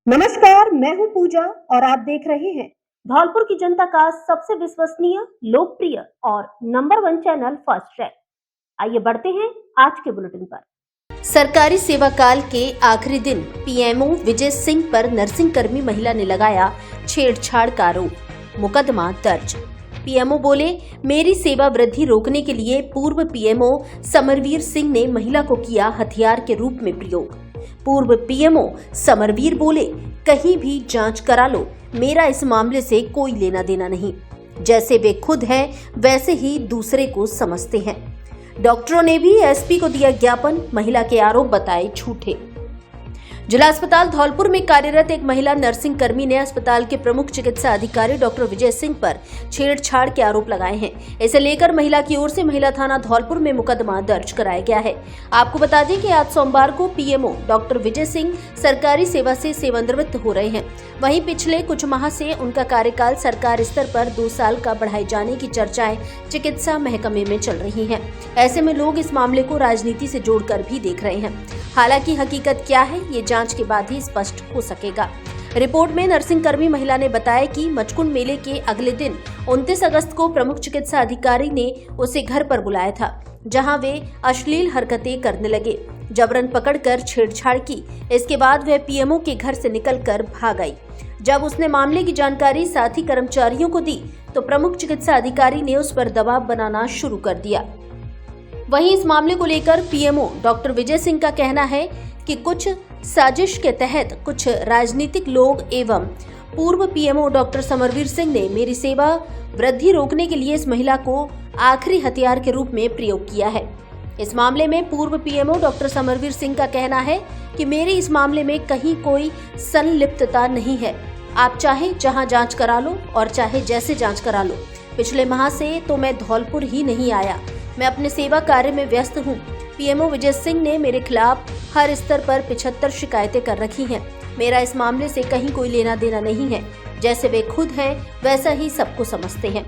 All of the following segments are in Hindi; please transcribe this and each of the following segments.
नमस्कार, मैं हूं पूजा और आप देख रहे हैं धौलपुर की जनता का सबसे विश्वसनीय, लोकप्रिय और नंबर 1 चैनल फर्स्ट ट्रैक। आइए बढ़ते हैं आज के बुलेटिन पर। सरकारी सेवा काल के आखिरी दिन पीएमओ विजय सिंह पर नर्सिंग कर्मी महिला ने लगाया छेड़छाड़ का आरोप, मुकदमा दर्ज। पीएमओ बोले, मेरी सेवा वृद्धि रोकने के लिए पूर्व पीएमओ समरवीर सिंह ने महिला को किया हथियार के रूप में प्रयोग। पूर्व पीएमओ समरवीर बोले, कहीं भी जांच करा लो, मेरा इस मामले से कोई लेना देना नहीं। जैसे वे खुद हैं वैसे ही दूसरे को समझते हैं। डॉक्टरों ने भी एसपी को दिया ज्ञापन, महिला के आरोप बताए झूठे। जिला अस्पताल धौलपुर में कार्यरत एक महिला नर्सिंग कर्मी ने अस्पताल के प्रमुख चिकित्सा अधिकारी डॉक्टर विजय सिंह पर छेड़छाड़ के आरोप लगाए हैं। इसे लेकर महिला की ओर से महिला थाना धौलपुर में मुकदमा दर्ज कराया गया है। आपको बता दें कि आज सोमवार को पीएमओ डॉक्टर विजय सिंह सरकारी सेवा से सेवानिवृत्त हो रहे हैं। वहीं पिछले कुछ माह से उनका कार्यकाल सरकार स्तर पर 2 साल का बढ़ाए जाने की चर्चाएं चिकित्सा महकमे में चल रही हैं। ऐसे में लोग इस मामले को राजनीति से जोड़कर भी देख रहे हैं। हालांकि हकीकत क्या है, ये जांच के बाद ही स्पष्ट हो सकेगा। रिपोर्ट में नर्सिंग कर्मी महिला ने बताया कि मचकुंड मेले के अगले दिन 29 अगस्त को प्रमुख चिकित्सा अधिकारी ने उसे घर पर बुलाया था, जहां वे अश्लील हरकतें करने लगे, जबरन पकड़कर छेड़छाड़ की। इसके बाद वह पीएमओ के घर से निकलकर भाग आई। जब उसने मामले की जानकारी साथी कर्मचारियों को दी तो प्रमुख चिकित्सा अधिकारी ने उस पर दबाव बनाना शुरू कर दिया। वहीं इस मामले को लेकर पीएमओ डॉक्टर विजय सिंह का कहना है कि कुछ साजिश के तहत कुछ राजनीतिक लोग एवं पूर्व पीएमओ डॉक्टर समरवीर सिंह ने मेरी सेवा वृद्धि रोकने के लिए इस महिला को आखिरी हथियार के रूप में प्रयोग किया है। इस मामले में पूर्व पीएमओ डॉक्टर समरवीर सिंह का कहना है कि मेरी इस मामले में कहीं कोई संलिप्तता नहीं है। आप चाहे जहां जांच करा लो और चाहे जैसे जांच करा लो। पिछले माह से तो मैं धौलपुर ही नहीं आया, मैं अपने सेवा कार्य में व्यस्त हूँ। पीएमओ विजय सिंह ने मेरे खिलाफ हर स्तर पर 75 शिकायतें कर रखी हैं। मेरा इस मामले से कहीं कोई लेना देना नहीं है। जैसे वे खुद हैं वैसा ही सबको समझते हैं।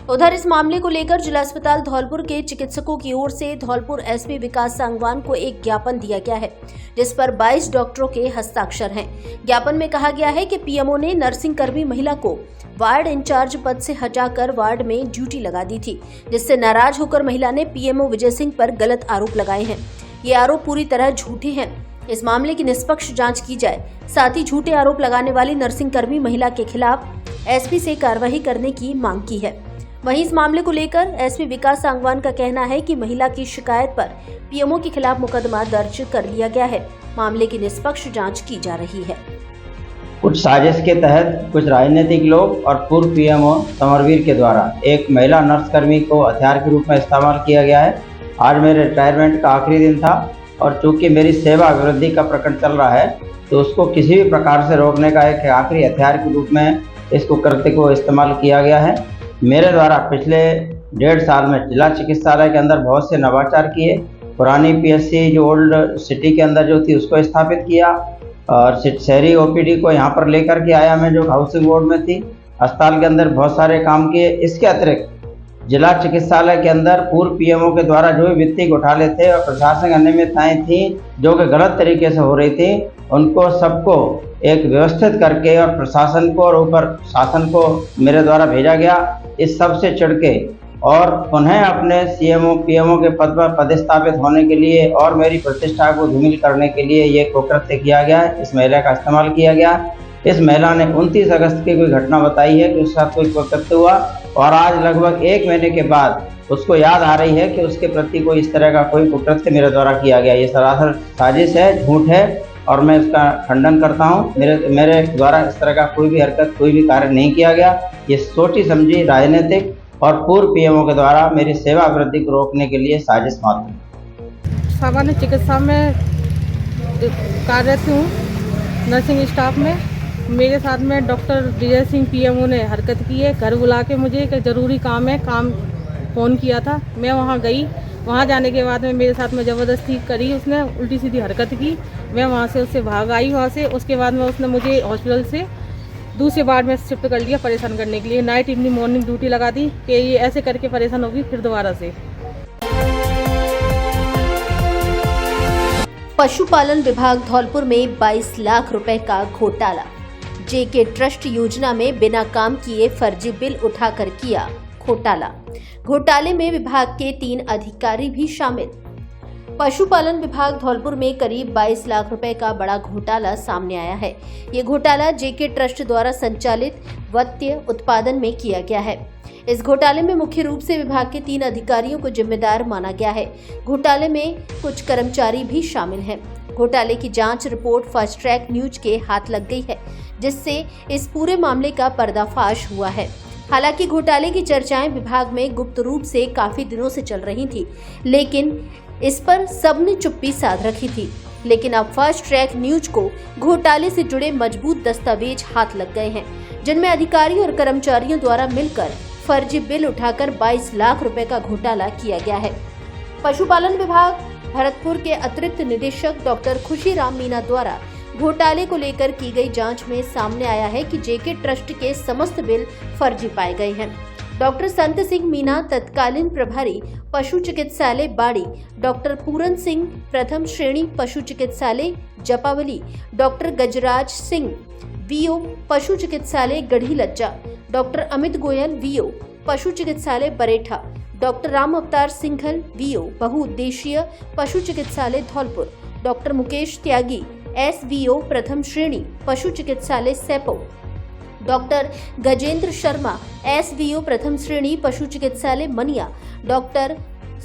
उधर इस मामले को लेकर जिला अस्पताल धौलपुर के चिकित्सकों की ओर से धौलपुर एसपी विकास सांगवान को एक ज्ञापन दिया गया है, जिस पर 22 डॉक्टरों के हस्ताक्षर हैं। ज्ञापन में कहा गया है कि पीएमओ ने नर्सिंग कर्मी महिला को वार्ड इंचार्ज पद से हटाकर वार्ड में ड्यूटी लगा दी थी, जिससे नाराज होकर महिला ने पीएमओ विजय सिंह पर गलत आरोप लगाए हैं। ये आरोप पूरी तरह झूठे हैं। इस मामले की निष्पक्ष जांच की जाए। साथ ही झूठे आरोप लगाने वाली नर्सिंग कर्मी महिला के खिलाफ एसपी से कार्रवाई करने की मांग की है। वहीं इस मामले को लेकर एसपी विकास सांगवान का कहना है कि महिला की शिकायत पर पीएमओ के खिलाफ मुकदमा दर्ज कर लिया गया है। मामले की निष्पक्ष जांच की जा रही है। कुछ साजिश के तहत कुछ राजनीतिक लोग और पूर्व पीएमओ समरवीर के द्वारा एक महिला नर्स कर्मी को हथियार के रूप में इस्तेमाल किया गया है। आज मेरे रिटायरमेंट का आखिरी दिन था और चूंकि मेरी सेवा वृद्धि का प्रकरण चल रहा है, तो उसको किसी भी प्रकार से रोकने का एक आखिरी हथियार के रूप में इसको कृत्य को इस्तेमाल किया गया है। मेरे द्वारा पिछले 1.5 साल में जिला चिकित्सालय के अंदर बहुत से नवाचार किए। पुरानी पीएचसी जो ओल्ड सिटी के अंदर जो थी उसको स्थापित किया और शहरी ओपीडी को यहाँ पर लेकर के आया मैं, जो हाउसिंग बोर्ड में थी। अस्पताल के अंदर बहुत सारे काम किए। इसके अतिरिक्त जिला चिकित्सालय के अंदर पूर्व पीएमओ के द्वारा जो भी वित्तीय घोटाले थे और प्रशासनिक अनियमितताएं थी जो कि गलत तरीके से हो रही थी, उनको सबको एक व्यवस्थित करके और प्रशासन को और ऊपर शासन को मेरे द्वारा भेजा गया। इस सब से चिढ़ के और पुनः अपने सीएमओ पीएमओ के पद पर पदस्थापित होने के लिए और मेरी प्रतिष्ठा को धूमिल करने के लिए ये कुकृत्य किया गया है। इस महिला का इस्तेमाल किया गया। इस महिला ने 29 अगस्त की कोई घटना बताई है कि उसके साथ कोई कुकृत्य हुआ और आज लगभग 1 महीने के बाद उसको याद आ रही है कि उसके प्रति कोई इस तरह का कोई कुकृत्य मेरे द्वारा किया गया। ये सरासर साजिश है, झूठ है और मैं इसका खंडन करता हूँ। मेरे द्वारा इस तरह का कोई भी हरकत, कोई भी कार्य नहीं किया गया। ये सोची समझी राजनीतिक और पूर्व पीएमओ के द्वारा मेरी सेवा वृद्धि को रोकने के लिए साजिश मात्र। सामान्य चिकित्सा में कार्यरत हूँ, नर्सिंग स्टाफ में। मेरे साथ में डॉक्टर विजय सिंह पीएमओ ने हरकत की है। घर बुला के मुझे एक ज़रूरी काम है, काम फ़ोन किया था। मैं वहाँ गई। वहाँ जाने के बाद में मेरे साथ में ज़बरदस्ती करी, उसने उल्टी सीधी हरकत की। मैं वहाँ से उससे भाग आई। वहाँ से उसके बाद में उसने मुझे हॉस्पिटल से दूसरे वार्ड में शिफ्ट कर लिया परेशान करने के लिए। नाइट इवनिंग मॉर्निंग ड्यूटी लगा दी कि ये ऐसे करके परेशान होगी फिर दोबारा से। पशुपालन विभाग धौलपुर में 22 लाख रुपए का घोटाला। जेके ट्रस्ट योजना में बिना काम किए फर्जी बिल उठाकर किया घोटाला। घोटाले में विभाग के 3 अधिकारी भी शामिल। पशुपालन विभाग धौलपुर में करीब 22 लाख रुपए का बड़ा घोटाला सामने आया है। ये घोटाला जेके ट्रस्ट द्वारा संचालित वत्य उत्पादन में किया गया है। इस घोटाले में मुख्य रूप से विभाग के 3 अधिकारियों को जिम्मेदार माना गया है। घोटाले में कुछ कर्मचारी भी शामिल हैं। घोटाले की जांच रिपोर्ट फास्ट ट्रैक न्यूज के हाथ लग गई है, जिससे इस पूरे मामले का पर्दाफाश हुआ है। हालांकि घोटाले की चर्चाएं विभाग में गुप्त रूप से काफी दिनों से चल रही थी, लेकिन इस पर सबने चुप्पी साध रखी थी। लेकिन अब फास्ट ट्रैक न्यूज को घोटाले से जुड़े मजबूत दस्तावेज हाथ लग गए हैं, जिनमें अधिकारी और कर्मचारियों द्वारा मिलकर फर्जी बिल उठाकर 22 लाख रुपए का घोटाला किया गया है। पशुपालन विभाग भरतपुर के अतिरिक्त निदेशक डॉक्टर खुशीराम मीना द्वारा घोटाले को लेकर की गई जांच में सामने आया है कि जेके ट्रस्ट के समस्त बिल फर्जी पाए गए हैं। डॉक्टर संत सिंह मीना तत्कालीन प्रभारी पशु चिकित्सालय बाड़ी, डॉक्टर पूरन सिंह प्रथम श्रेणी पशु चिकित्सालय जपावली, डॉक्टर गजराज सिंह वीओ पशु चिकित्सालय गढ़ी लज्जा, डॉक्टर अमित गोयल वीओ पशु चिकित्सालय बरेठा, डॉक्टर राम अवतार सिंघल वीओ बहुउद्देशीय पशु चिकित्सालय धौलपुर, डॉक्टर मुकेश त्यागी एसवीओ प्रथम श्रेणी पशु चिकित्सालय सैपो, डॉक्टर गजेंद्र शर्मा एसवीओ प्रथम श्रेणी पशु चिकित्सालय मनिया, डॉक्टर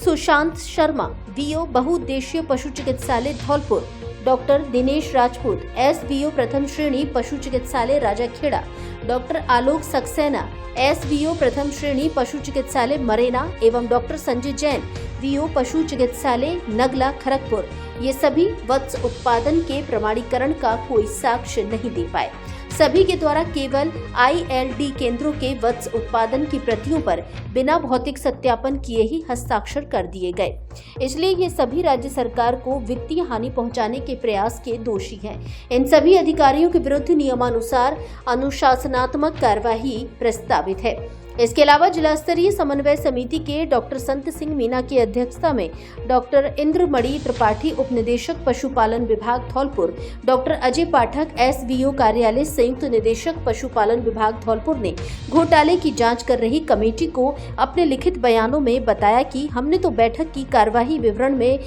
सुशांत शर्मा वीओ बहुउद्देशीय पशु चिकित्सालय धौलपुर, डॉक्टर दिनेश राजपूत एसवीओ प्रथम श्रेणी पशु चिकित्सालय राजाखेड़ा, डॉक्टर आलोक सक्सेना एसवीओ प्रथम श्रेणी पशु चिकित्सालय मरेना एवं डॉक्टर संजय जैन वीओ पशु चिकित्सालय नगला खड़गपुर, ये सभी वत्स उत्पादन के प्रमाणीकरण का कोई साक्ष्य नहीं दे पाए। सभी के द्वारा केवल ILD केंद्रों के वत्स उत्पादन की प्रतियों पर बिना भौतिक सत्यापन किए ही हस्ताक्षर कर दिए गए। इसलिए ये सभी राज्य सरकार को वित्तीय हानि पहुंचाने के प्रयास के दोषी हैं। इन सभी अधिकारियों के विरुद्ध नियमानुसार अनुशासनात्मक कार्यवाही प्रस्तावित है। इसके अलावा जिला स्तरीय समन्वय समिति के डॉक्टर संत सिंह मीना की अध्यक्षता में डॉक्टर इंद्रमणि त्रिपाठी उप निदेशक पशुपालन विभाग धौलपुर, डॉक्टर अजय पाठक एसवीओ कार्यालय संयुक्त निदेशक पशुपालन विभाग धौलपुर ने घोटाले की जांच कर रही कमेटी को अपने लिखित बयानों में बताया कि हमने तो बैठक की कार्यवाही विवरण में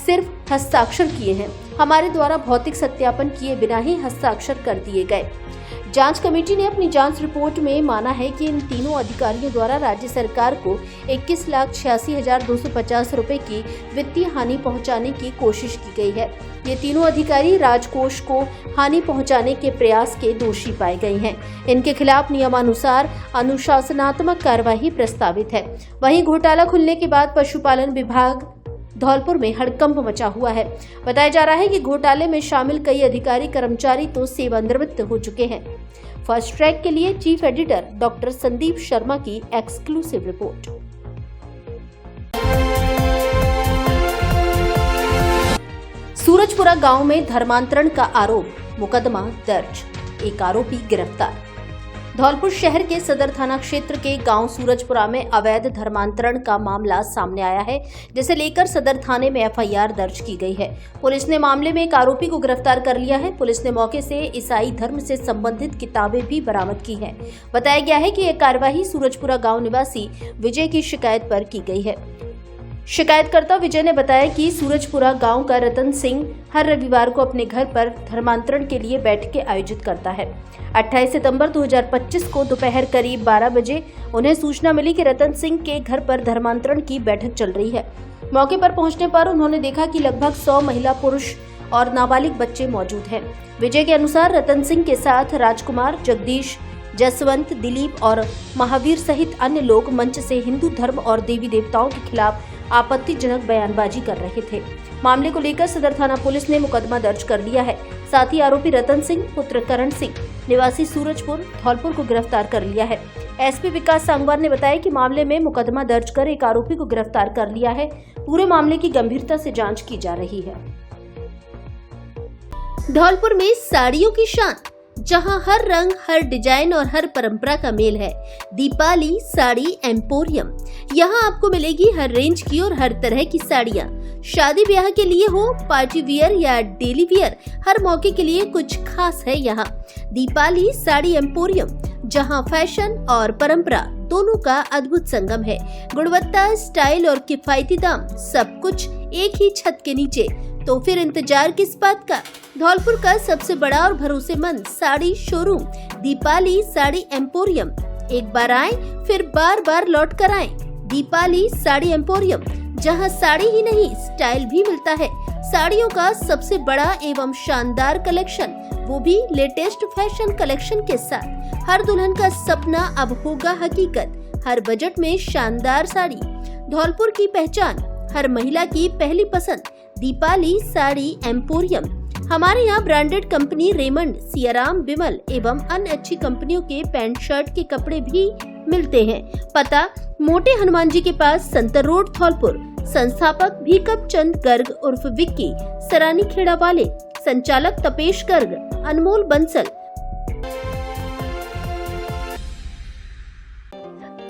सिर्फ हस्ताक्षर किए हैं, हमारे द्वारा भौतिक सत्यापन किए बिना ही हस्ताक्षर कर दिए गए। जांच कमेटी ने अपनी जांच रिपोर्ट में माना है कि इन तीनों अधिकारियों द्वारा राज्य सरकार को 21,86,250 रुपए की वित्तीय हानि पहुंचाने की कोशिश की गई है। ये तीनों अधिकारी राजकोष को हानि पहुंचाने के प्रयास के दोषी पाए गए हैं। इनके खिलाफ नियमानुसार अनुशासनात्मक कार्यवाही प्रस्तावित है। वहीं घोटाला खुलने के बाद पशुपालन विभाग धौलपुर में हड़कंप मचा हुआ है। बताया जा रहा है कि घोटाले में शामिल कई अधिकारी कर्मचारी तो सेवानिवृत्त हो चुके हैं। फर्स्ट ट्रैक के लिए chief editor doctor Sandeep Sharma की एक्सक्लूसिव रिपोर्ट। सूरजपुरा गांव में धर्मांतरण का आरोप, मुकदमा दर्ज, एक आरोपी गिरफ्तार। धौलपुर शहर के सदर थाना क्षेत्र के गांव सूरजपुरा में अवैध धर्मांतरण का मामला सामने आया है, जिसे लेकर सदर थाने में FIR दर्ज की गई है। पुलिस ने मामले में एक आरोपी को गिरफ्तार कर लिया है। पुलिस ने मौके से ईसाई धर्म से संबंधित किताबें भी बरामद की है। बताया गया है कि यह कार्यवाही सूरजपुरा गांव निवासी विजय की शिकायत पर की गई है। शिकायतकर्ता विजय ने बताया कि सूरजपुरा गांव का रतन सिंह हर रविवार को अपने घर पर धर्मांतरण के लिए बैठकें आयोजित करता है। 28 सितंबर 2025 को दोपहर करीब 12 बजे उन्हें सूचना मिली कि रतन सिंह के घर पर धर्मांतरण की बैठक चल रही है। मौके पर पहुंचने पर उन्होंने देखा कि लगभग 100 महिला, पुरुष और नाबालिग बच्चे मौजूद हैं। विजय के अनुसार रतन सिंह के साथ राजकुमार, जगदीश, जसवंत, दिलीप और महावीर सहित अन्य लोग मंच से हिंदू धर्म और देवी देवताओं के खिलाफ आपत्तिजनक बयानबाजी कर रहे थे। मामले को लेकर सदर थाना पुलिस ने मुकदमा दर्ज कर लिया है। साथ ही आरोपी रतन सिंह पुत्र करण सिंह निवासी सूरजपुर धौलपुर को गिरफ्तार कर लिया है। एसपी विकास सांगवार ने बताया कि मामले में मुकदमा दर्ज कर एक आरोपी को गिरफ्तार कर लिया है। पूरे मामले की गंभीरता से जांच की जा रही है। धौलपुर में साड़ियों की शान जहां हर रंग, हर डिजाइन और हर परंपरा का मेल है। दीपाली साड़ी एम्पोरियम। यहां आपको मिलेगी हर रेंज की और हर तरह की साड़ियां। शादी ब्याह के लिए हो, पार्टी वियर या डेली वियर, हर मौके के लिए कुछ खास है यहाँ। दीपाली साड़ी एम्पोरियम, जहां फैशन और परंपरा दोनों का अद्भुत संगम है। गुणवत्ता, स्टाइल और किफायती दाम, सब कुछ एक ही छत के नीचे। तो फिर इंतजार किस बात का? धौलपुर का सबसे बड़ा और भरोसेमंद साड़ी शोरूम दीपाली साड़ी एम्पोरियम। एक बार आए फिर बार बार लौट कर आए। दीपाली साड़ी एम्पोरियम, जहां साड़ी ही नहीं स्टाइल भी मिलता है। साड़ियों का सबसे बड़ा एवं शानदार कलेक्शन, वो भी लेटेस्ट फैशन कलेक्शन के साथ। हर दुल्हन का सपना अब होगा हकीकत। हर बजट में शानदार साड़ी। धौलपुर की पहचान, हर महिला की पहली पसंद, दीपाली साड़ी एम्पोरियम। हमारे यहाँ branded company Raymond, Siyaram, Bimal एवं अन्य अच्छी कंपनियों के पैंट शर्ट के कपड़े भी मिलते हैं। पता मोटे हनुमान जी के पास, संतर रोड, धौलपुर। संस्थापक भीकम चंद गर्ग उर्फ विक्की, सरानी खेड़ा वाले। संचालक Tapesh Garg, Anmol Bansal.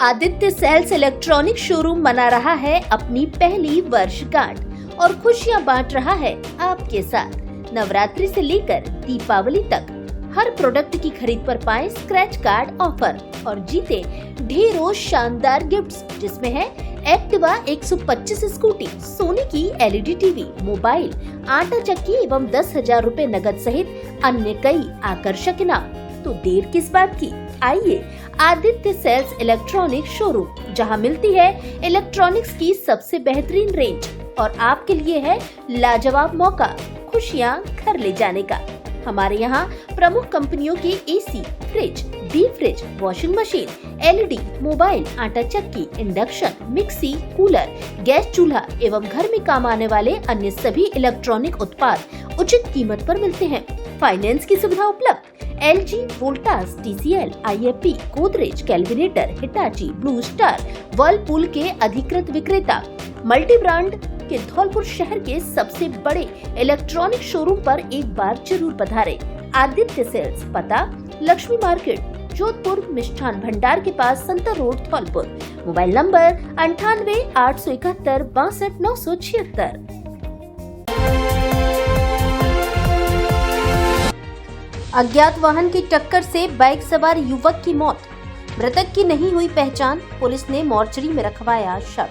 Aditya sales electronic showroom मना रहा है अपनी पहली वर्षगांठ और खुशियां बांट रहा है आपके साथ। नवरात्रि से लेकर दीपावली तक हर प्रोडक्ट की खरीद पर पाएं स्क्रैच कार्ड ऑफर और जीते ढेरों शानदार गिफ्ट्स, जिसमें है एक्टिवा 125 स्कूटी, सोनी की LED टीवी, मोबाइल, आटा चक्की एवं 10,000 रूपए नगद सहित अन्य कई आकर्षक इनाम। तो देर किस बात की? आइए आदित्य सेल्स इलेक्ट्रॉनिक शोरूम, जहां मिलती है इलेक्ट्रॉनिक्स की सबसे बेहतरीन रेंज और आपके लिए है लाजवाब मौका खुशियां घर ले जाने का। हमारे यहाँ प्रमुख कंपनियों के AC, fridge, deep fridge, washing machine, LED, mobile, आटा चक्की, इंडक्शन, मिक्सी, कूलर, गैस चूल्हा एवं घर में काम आने वाले अन्य सभी इलेक्ट्रॉनिक उत्पाद उचित कीमत पर मिलते हैं। फाइनेंस की सुविधा उपलब्ध। LG, Voltas, TCL, IFB, Godrej, Kelvinator, Hitachi, blue star, Whirlpool के अधिकृत विक्रेता। मल्टी ब्रांड के धौलपुर शहर के सबसे बड़े इलेक्ट्रॉनिक शोरूम पर एक बार जरूर पधारें। आदित्य सेल्स, पता लक्ष्मी मार्केट, जोधपुर मिष्ठान भंडार के पास, Santar road, Dholpur. Mobile number 98 871 62 976। अज्ञात वाहन की टक्कर से बाइक सवार युवक की मौत। मृतक की नहीं हुई पहचान, पुलिस ने मोर्चरी में रखवाया शव।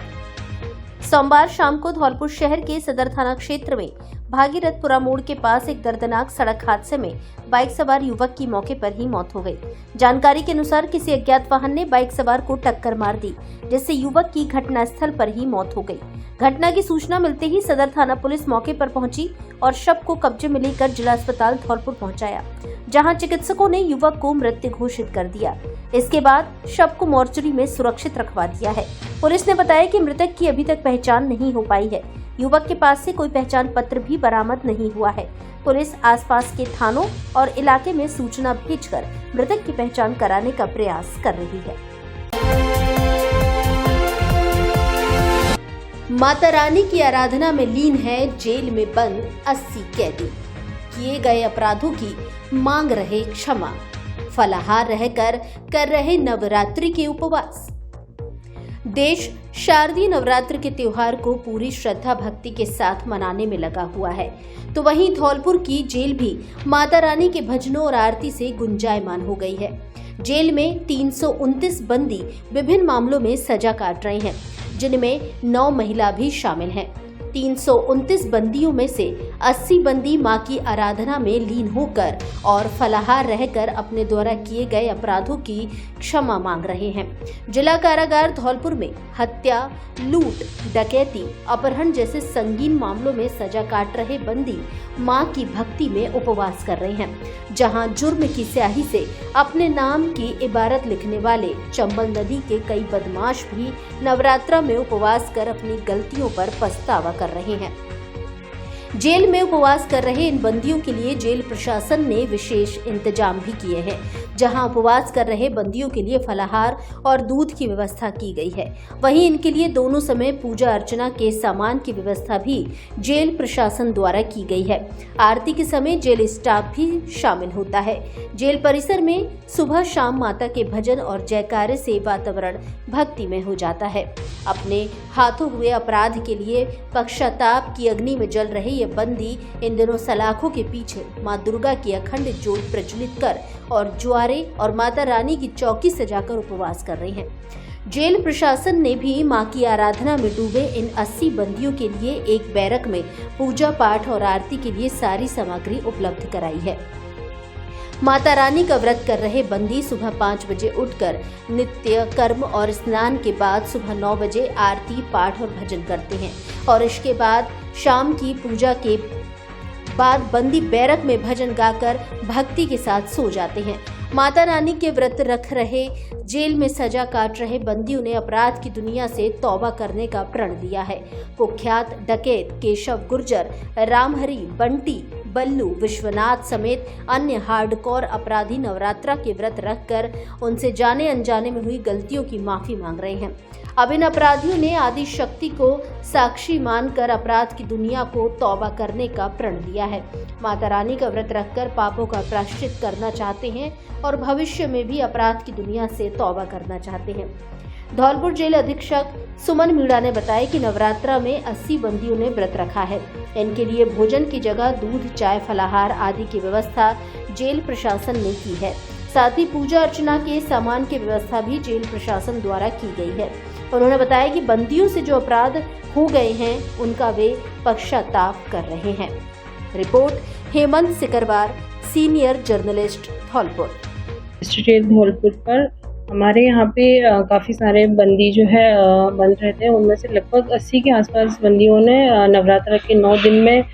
सोमवार शाम को धौलपुर शहर के सदर थाना क्षेत्र में भागीरथपुरा मोड़ के पास एक दर्दनाक सड़क हादसे में बाइक सवार युवक की मौके पर ही मौत हो गई। जानकारी के अनुसार किसी अज्ञात वाहन ने बाइक सवार को टक्कर मार दी, जिससे युवक की घटनास्थल पर ही मौत हो गई। घटना की सूचना मिलते ही सदर थाना पुलिस मौके पर पहुंची और शव को कब्जे में लेकर जिला अस्पताल धौलपुर पहुंचाया, जहां चिकित्सकों ने युवक को मृत घोषित कर दिया। इसके बाद शव को मोर्चरी में सुरक्षित रखवा दिया है। पुलिस ने बताया कि मृतक की अभी तक पहचान नहीं हो पाई है। युवक के पास से कोई पहचान पत्र भी बरामद नहीं हुआ है। पुलिस आसपास के थानों और इलाके में सूचना भेजकर मृतक की पहचान कराने का प्रयास कर रही है। माता रानी की आराधना में लीन है जेल में बंद 80 कैदी। किए गए अपराधों की मांग रहे क्षमा। फलाहार रहकर कर रहे नवरात्रि के उपवास। देश शारदीय नवरात्र के त्योहार को पूरी श्रद्धा भक्ति के साथ मनाने में लगा हुआ है, तो वहीं धौलपुर की जेल भी माता रानी के भजनों और आरती से गुंजायमान हो गई है। जेल में 329 बंदी विभिन्न मामलों में सजा काट रहे हैं, जिनमें 9 महिला भी शामिल हैं। 329 बंदियों में से 80 बंदी मां की आराधना में लीन होकर और फलाहार रहकर अपने द्वारा किए गए अपराधों की क्षमा मांग रहे हैं। जिला कारागार धौलपुर में हत्या, लूट, डकैती, अपहरण जैसे संगीन मामलों में सजा काट रहे बंदी मां की भक्ति में उपवास कर रहे हैं, जहां जुर्म की स्याही से अपने नाम की इबारत लिखने वाले चंबल नदी के कई बदमाश भी नवरात्रा में उपवास कर अपनी गलतियों पर पछतावा कर रहे हैं। जेल में उपवास कर रहे इन बंदियों के लिए जेल प्रशासन ने विशेष इंतजाम भी किए हैं, जहां उपवास कर रहे बंदियों के लिए फलाहार और दूध की व्यवस्था की गई है। वहीं इनके लिए दोनों समय पूजा अर्चना के सामान की व्यवस्था भी जेल प्रशासन द्वारा की गई है। आरती के समय जेल स्टाफ भी शामिल होता है। जेल परिसर में सुबह शाम माता के भजन और जयकारे से वातावरण भक्तिमय हो जाता है। अपने हाथों हुए अपराध के लिए पश्चाताप की अग्नि में जल रहे ये बंदी इन दिनों सलाखों के पीछे मां दुर्गा की अखंड ज्योत प्रज्वलित कर और ज्वारे और माता रानी की चौकी सजाकर उपवास कर रहे हैं। जेल प्रशासन ने भी मां की आराधना में डूबे इन 80 बंदियों के लिए एक बैरक में पूजा पाठ और आरती के लिए सारी सामग्री उपलब्ध कराई है। माता रानी का व्रत कर रहे बंदी सुबह 5 बजे उठकर नित्य कर्म और स्नान के बाद सुबह 9 बजे आरती पाठ और भजन करते हैं और इसके बाद शाम की पूजा के बाद बंदी बैरक में भजन गाकर भक्ति के साथ सो जाते हैं। माता रानी के व्रत रख रहे जेल में सजा काट रहे बंदियों ने अपराध की दुनिया से तौबा करने का प्रण लिया है। कुख्यात डकैत केशव गुर्जर, रामहरी, बंटी, बल्लू, विश्वनाथ समेत अन्य हार्डकोर अपराधी नवरात्रा के व्रत रखकर उनसे जाने अनजाने में हुई गलतियों की माफी मांग रहे हैं। अब इन अपराधियों ने आदि शक्ति को साक्षी मानकर अपराध की दुनिया को तौबा करने का प्रण लिया है। माता रानी का व्रत रखकर पापों का प्रायश्चित करना चाहते हैं और भविष्य में भी अपराध की दुनिया से तौबा करना चाहते हैं। धौलपुर जेल अधीक्षक सुमन मीणा ने बताया कि नवरात्रा में 80 बंदियों ने व्रत रखा है। इनके लिए भोजन की जगह दूध, चाय, फलाहार आदि की व्यवस्था जेल प्रशासन ने की है। साथ ही पूजा अर्चना के सामान की व्यवस्था भी जेल प्रशासन द्वारा की गई है। उन्होंने बताया कि बंदियों से जो अपराध हो गए हैं उनका वे पश्चाताप कर रहे हैं। Report Hemant Sikarwar, senior journalist, Dholpur. State Dholpur पर हमारे यहाँ पे काफ़ी सारे बंदी जो है बंद रहते हैं। उनमें से लगभग 80 के आसपास बंदियों ने नवरात्र के 9 दिन में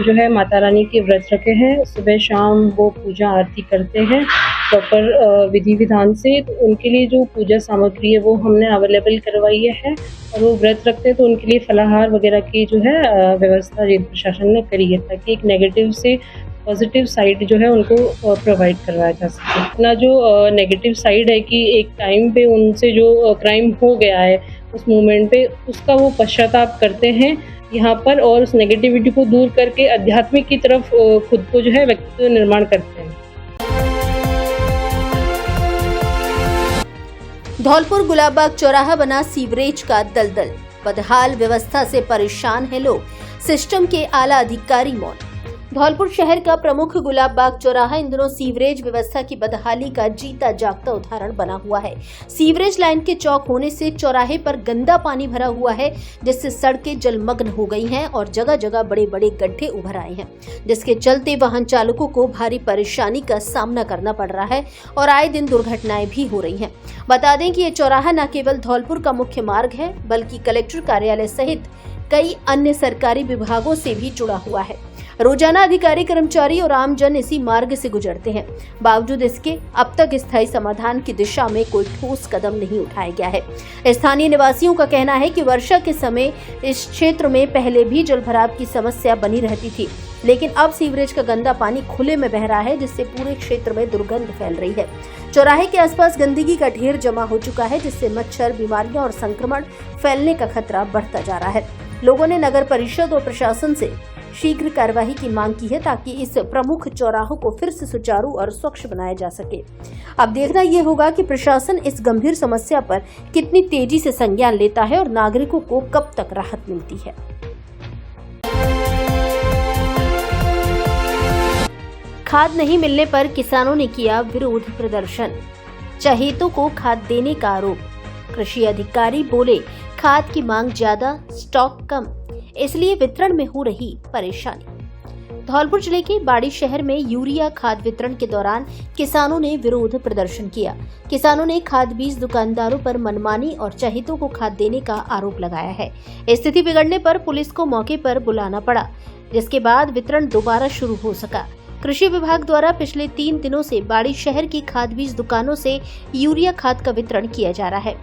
जो है माता रानी के व्रत रखे हैं। सुबह शाम वो पूजा आरती करते हैं प्रॉपर विधि विधान से। तो उनके लिए जो पूजा सामग्री है वो हमने अवेलेबल करवाई है और वो व्रत रखते हैं तो उनके लिए फलाहार वगैरह की जो है व्यवस्था जेल प्रशासन ने करी है ताकि एक नेगेटिव से पॉजिटिव साइड जो है उनको प्रोवाइड करवाया जा सके। अपना जो नेगेटिव साइड है कि एक टाइम पे उनसे जो क्राइम हो गया है उस मोमेंट पे उसका वो पश्चाताप करते हैं यहाँ पर और उस नेगेटिविटी को दूर करके आध्यात्मिक की तरफ खुद को जो है व्यक्तित्व निर्माण करते हैं। धौलपुर गुलाबबाग चौराहा बना सीवरेज का दलदल, बदहाल व्यवस्था से परेशान है लोग, सिस्टम के आला अधिकारी मौन। धौलपुर शहर का प्रमुख गुलाबबाग चौराहा इन दिनों सीवरेज व्यवस्था की बदहाली का जीता जागता उदाहरण बना हुआ है। सीवरेज लाइन के चौक होने से चौराहे पर गंदा पानी भरा हुआ है जिससे सड़कें जलमग्न हो गई हैं और जगह जगह बड़े बड़े गड्ढे उभर आए हैं जिसके चलते वाहन चालकों को भारी परेशानी का सामना करना पड़ रहा है और आए दिन दुर्घटनाएं भी हो रही हैं। बता दें कि ये चौराहा न केवल धौलपुर का मुख्य मार्ग है बल्कि कलेक्टर कार्यालय सहित कई अन्य सरकारी विभागों से भी जुड़ा हुआ है। रोजाना अधिकारी, कर्मचारी और आमजन इसी मार्ग से गुजरते हैं। बावजूद इसके अब तक स्थायी समाधान की दिशा में कोई ठोस कदम नहीं उठाया गया है। स्थानीय निवासियों का कहना है कि वर्षा के समय इस क्षेत्र में पहले भी जलभराव की समस्या बनी रहती थी, लेकिन अब सीवरेज का गंदा पानी खुले में बह रहा है जिससे पूरे क्षेत्र में दुर्गंध फैल रही है। चौराहे के आसपास गंदगी का ढेर जमा हो चुका है जिससे मच्छर, बीमारियां और संक्रमण फैलने का खतरा बढ़ता जा रहा है। लोगों ने नगर परिषद और प्रशासन से शीघ्र कार्यवाही की मांग की है ताकि इस प्रमुख चौराहों को फिर से सुचारू और स्वच्छ बनाया जा सके। अब देखना ये होगा कि प्रशासन इस गंभीर समस्या पर कितनी तेजी से संज्ञान लेता है और नागरिकों को कब तक राहत मिलती है। खाद नहीं मिलने पर किसानों ने किया विरोध प्रदर्शन, चहेतों को खाद देने का आरोप। कृषि अधिकारी बोले खाद की मांग ज्यादा, स्टॉक कम, इसलिए वितरण में हो रही परेशानी। धौलपुर जिले के बाड़ी शहर में यूरिया खाद वितरण के दौरान किसानों ने विरोध प्रदर्शन किया। किसानों ने खाद बीज दुकानदारों पर मनमानी और चहेतों को खाद देने का आरोप लगाया है। स्थिति बिगड़ने पर पुलिस को मौके पर बुलाना पड़ा, जिसके बाद वितरण दोबारा शुरू हो सका। कृषि विभाग द्वारा पिछले 3 दिनों से बाड़ी शहर की खाद बीज दुकानों से यूरिया खाद का वितरण किया जा रहा है।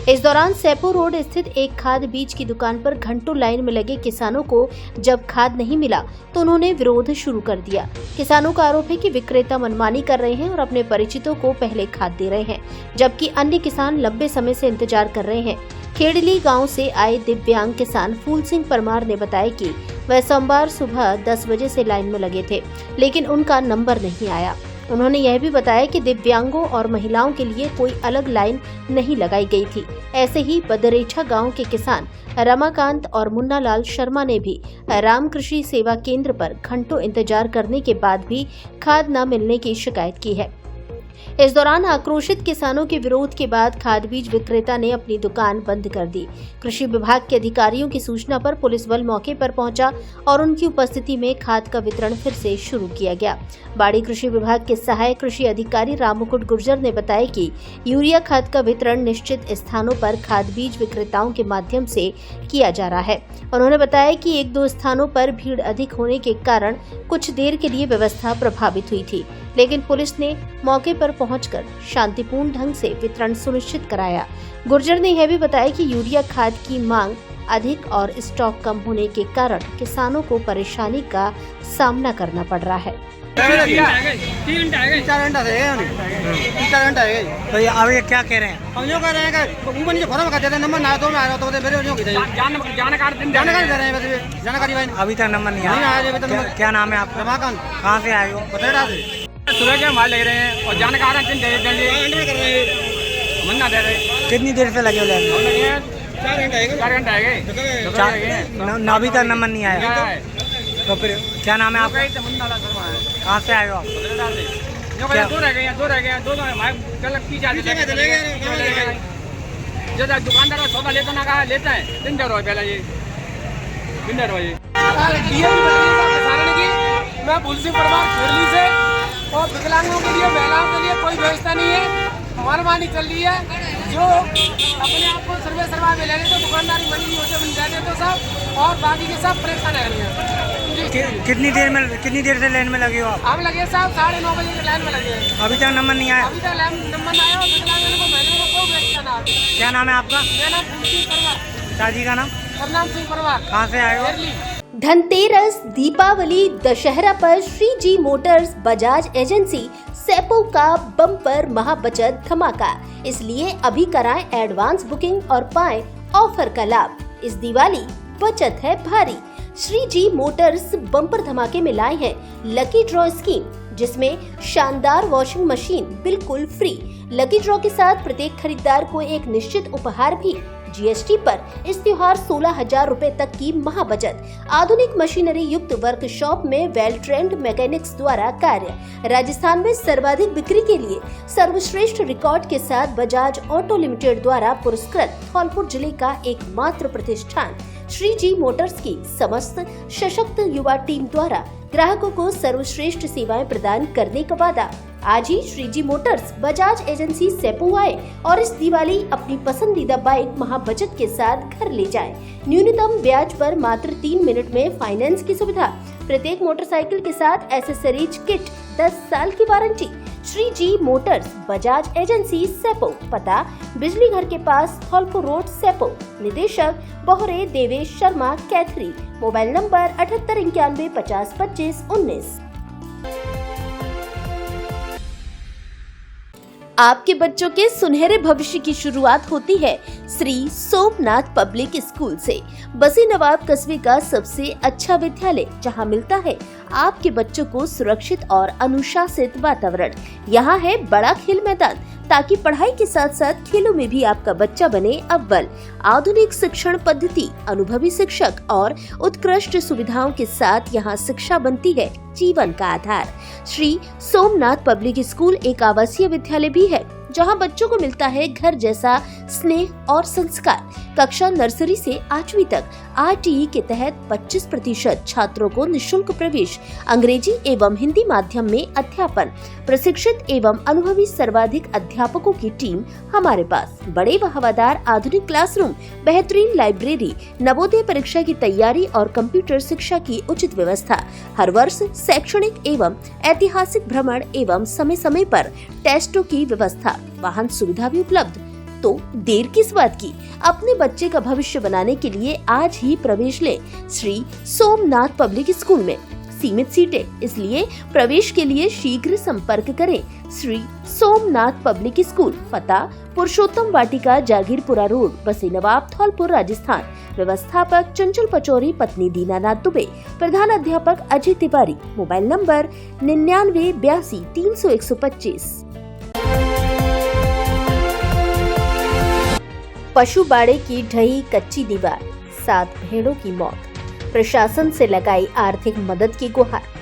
इस दौरान सेपो रोड स्थित एक खाद बीज की दुकान पर घंटों लाइन में लगे किसानों को जब खाद नहीं मिला तो उन्होंने विरोध शुरू कर दिया। किसानों का आरोप है कि विक्रेता मनमानी कर रहे हैं और अपने परिचितों को पहले खाद दे रहे हैं, जबकि अन्य किसान लंबे समय से इंतजार कर रहे हैं। खेड़ली गांव से आए दिव्यांग किसान फूल सिंह परमार ने बताया कि वह सोमवार सुबह 10 बजे से लाइन में लगे थे, लेकिन उनका नंबर नहीं आया। उन्होंने यह भी बताया कि दिव्यांगों और महिलाओं के लिए कोई अलग लाइन नहीं लगाई गई थी। ऐसे ही बदरेठा गांव के किसान रमाकांत और मुन्ना लाल शर्मा ने भी राम कृषि सेवा केंद्र पर घंटों इंतजार करने के बाद भी खाद न मिलने की शिकायत की है। इस दौरान आक्रोशित किसानों के विरोध के बाद खाद बीज विक्रेता ने अपनी दुकान बंद कर दी। कृषि विभाग के अधिकारियों की सूचना पर पुलिस बल मौके पर पहुंचा और उनकी उपस्थिति में खाद का वितरण फिर से शुरू किया गया। बाड़ी कृषि विभाग के सहायक कृषि अधिकारी राममुकुट गुर्जर ने बताया कि यूरिया खाद का वितरण निश्चित स्थानों पर खाद बीज विक्रेताओं के माध्यम से किया जा रहा है। उन्होंने बताया कि 1-2 स्थानों पर भीड़ अधिक होने के कारण कुछ देर के लिए व्यवस्था प्रभावित हुई थी, लेकिन पुलिस ने मौके पर पहुंचकर शांतिपूर्ण ढंग से वितरण सुनिश्चित कराया। गुर्जर ने यह भी बताया कि यूरिया खाद की मांग अधिक और स्टॉक कम होने के कारण किसानों को परेशानी का सामना करना पड़ रहा है। 3 घंटा तो ये अब ये क्या कह रहे हैं? हम जो कह रहे हैं कि ऊपर नीचे फॉर्म का देते नंबर ना दो में आया तो मेरे जो जानकारी दे रहे हैं, जानकारी भाई अभी तक नंबर नहीं आया। क्या नाम है आपका? रमाकांत। कहाँ से आए हो? बतेड़ा से सुबह के माल ले रहे हैं और जानकारी मन्ना दे रहे हैं। कितनी देर से लगे हो लाइन? 4 घंटे आएंगे। अभी तक नंबर नहीं आया। तो फिर क्या नाम है आपका? कहाँ से आए हो आप? दो रह गए जो दुकानदार सौदा लेता ना कहा लेता है 3 रुपये पहले ये 3 रुपये। मैं फूल सिंह परमार खेरली से, और विकलांगों के लिए महिलाओं के लिए कोई व्यवस्था नहीं है, मनमानी चल रही है। जो अपने आप को सर्वा में ले रहे तो दुकानदारी मंडी होते जाने तो सब, और बाकी के सब परेशान है। कितनी देर से लाइन में लगे हो आप? हम लगे साहब 9:30 बजे के लाइन में लगे हैं। अभी तक नंबर नहीं आया? अभी तक नंबर नहीं आया और विकलांगों को महिलाओं को कोई व्यवस्था ना है। क्या नाम है आपका? मेरा नाम फूल सिंह परमार। दादी का नाम? सरनाम सिंह परमार। कहाँ से आए हो? खेरली। धनतेरस, दीपावली, दशहरा पर श्री जी मोटर्स बजाज एजेंसी सेपो का बम्पर महाबचत धमाका, इसलिए अभी कराएं एडवांस बुकिंग और पाएं ऑफर का लाभ। इस दिवाली बचत है भारी। श्री जी मोटर्स बम्पर धमाके में लाए हैं लकी ड्रॉ स्कीम, जिसमें शानदार वॉशिंग मशीन बिल्कुल फ्री। लकी ड्रॉ के साथ प्रत्येक खरीदार को एक निश्चित उपहार भी। जीएसटी पर इस त्योहार 16,000 रुपए तक की महाबचत। आधुनिक मशीनरी युक्त वर्कशॉप में वेल ट्रेंड मैकेनिक्स द्वारा कार्य। राजस्थान में सर्वाधिक बिक्री के लिए सर्वश्रेष्ठ रिकॉर्ड के साथ बजाज ऑटो लिमिटेड द्वारा पुरस्कृत धौलपुर जिले का एकमात्र प्रतिष्ठान श्री जी मोटर्स की समस्त सशक्त युवा टीम द्वारा ग्राहकों को सर्वश्रेष्ठ सेवाएं प्रदान करने का वादा। आज ही श्री जी मोटर्स बजाज एजेंसी सेपो आए और इस दिवाली अपनी पसंदीदा बाइक महाबचत के साथ घर ले जाएं। न्यूनतम ब्याज पर मात्र 3 मिनट में फाइनेंस की सुविधा। प्रत्येक मोटरसाइकिल के साथ एसेसरीज किट, 10 साल की warranty. Shri ji motors Bajaj agency Sepo, पता बिजली घर के पास धौलपुर रोड सेपो। निदेशक बोहरे देवेश शर्मा कैथरी। Mobile number 78 91 50 25 19। आपके बच्चों के सुनहरे भविष्य की शुरुआत होती है श्री सोमनाथ पब्लिक स्कूल से। बसी नवाब कस्बे का सबसे अच्छा विद्यालय, जहां मिलता है आपके बच्चों को सुरक्षित और अनुशासित वातावरण। यहाँ है बड़ा खेल मैदान, ताकि पढ़ाई के साथ साथ खेलों में भी आपका बच्चा बने अव्वल। आधुनिक शिक्षण पद्धति, अनुभवी शिक्षक और उत्कृष्ट सुविधाओं के साथ यहाँ शिक्षा बनती है जीवन का आधार। श्री सोमनाथ पब्लिक स्कूल एक आवासीय विद्यालय भी है। जहां बच्चों को मिलता है घर जैसा स्नेह और संस्कार। कक्षा नर्सरी से 8वीं तक RTE के तहत 25% छात्रों को निःशुल्क प्रवेश, अंग्रेजी एवं हिंदी माध्यम में अध्यापन, प्रशिक्षित एवं अनुभवी सर्वाधिक अध्यापकों की टीम हमारे पास, बड़े व हवादार आधुनिक क्लासरूम, बेहतरीन लाइब्रेरी, नवोदय परीक्षा की तैयारी और कंप्यूटर शिक्षा की उचित व्यवस्था, हर वर्ष शैक्षणिक एवं ऐतिहासिक भ्रमण एवं समय समय पर टेस्टों की व्यवस्था, वाहन सुविधा भी उपलब्ध। तो देर किस बात की, अपने बच्चे का भविष्य बनाने के लिए आज ही प्रवेश ले श्री सोमनाथ पब्लिक स्कूल में। सीमित सीटें, इसलिए प्रवेश के लिए शीघ्र संपर्क करें। श्री सोमनाथ पब्लिक स्कूल, पता पुरुषोत्तम वाटिका, जागीरपुरा रोड, बसी नवाब, धौलपुर, राजस्थान। व्यवस्थापक चंचल पचौरी, पत्नी दीनानाथ दुबे, प्रधान अध्यापक अजय तिवारी। Mobile number 99 82 300 125। पशु बाड़े की ढही कच्ची दीवार, 7 भेड़ों की मौत, प्रशासन से लगाई आर्थिक मदद की गुहार।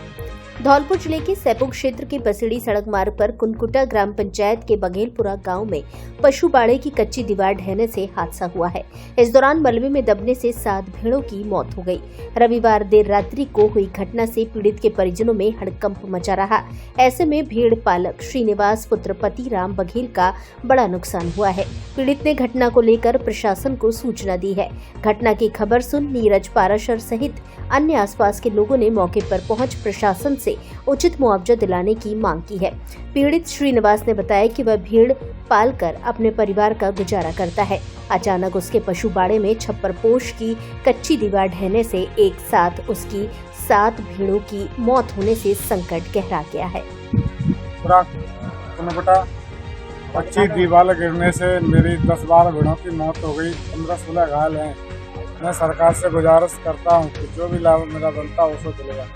धौलपुर जिले के सैपुर क्षेत्र के बसेड़ी सड़क मार्ग पर कुनकुटा ग्राम पंचायत के बघेलपुरा गांव में पशु बाड़े की कच्ची दीवार ढहने से हादसा हुआ है। इस दौरान मलबे में दबने से 7 भेड़ों की मौत हो गई। रविवार देर रात्रि को हुई घटना से पीड़ित के परिजनों में हड़कंप मचा रहा। ऐसे में भेड़ पालक श्रीनिवास पुत्र पति राम बघेल का बड़ा नुकसान हुआ है। पीड़ित ने घटना को लेकर प्रशासन को सूचना दी है। घटना की खबर सुन नीरज पाराशर सहित अन्य आसपास के लोगों ने मौके पर पहुंच प्रशासन से उचित मुआवजा दिलाने की मांग की है। पीड़ित श्रीनिवास ने बताया कि वह भेड़ पालकर अपने परिवार का गुजारा करता है। अचानक उसके पशु बाड़े में छप्परपोश की कच्ची दीवार ढहने से एक साथ उसकी 7 भेड़ों की मौत होने से संकट गहरा गया है। कच्ची दीवार गिरने से मेरी 10-12 भेड़ों की मौत हो गई, 15-16 घायल हैं। मैं सरकार से गुजारिश करता हूँ कि जो भी लाभ मेरा बनता है उसको दिलेगा।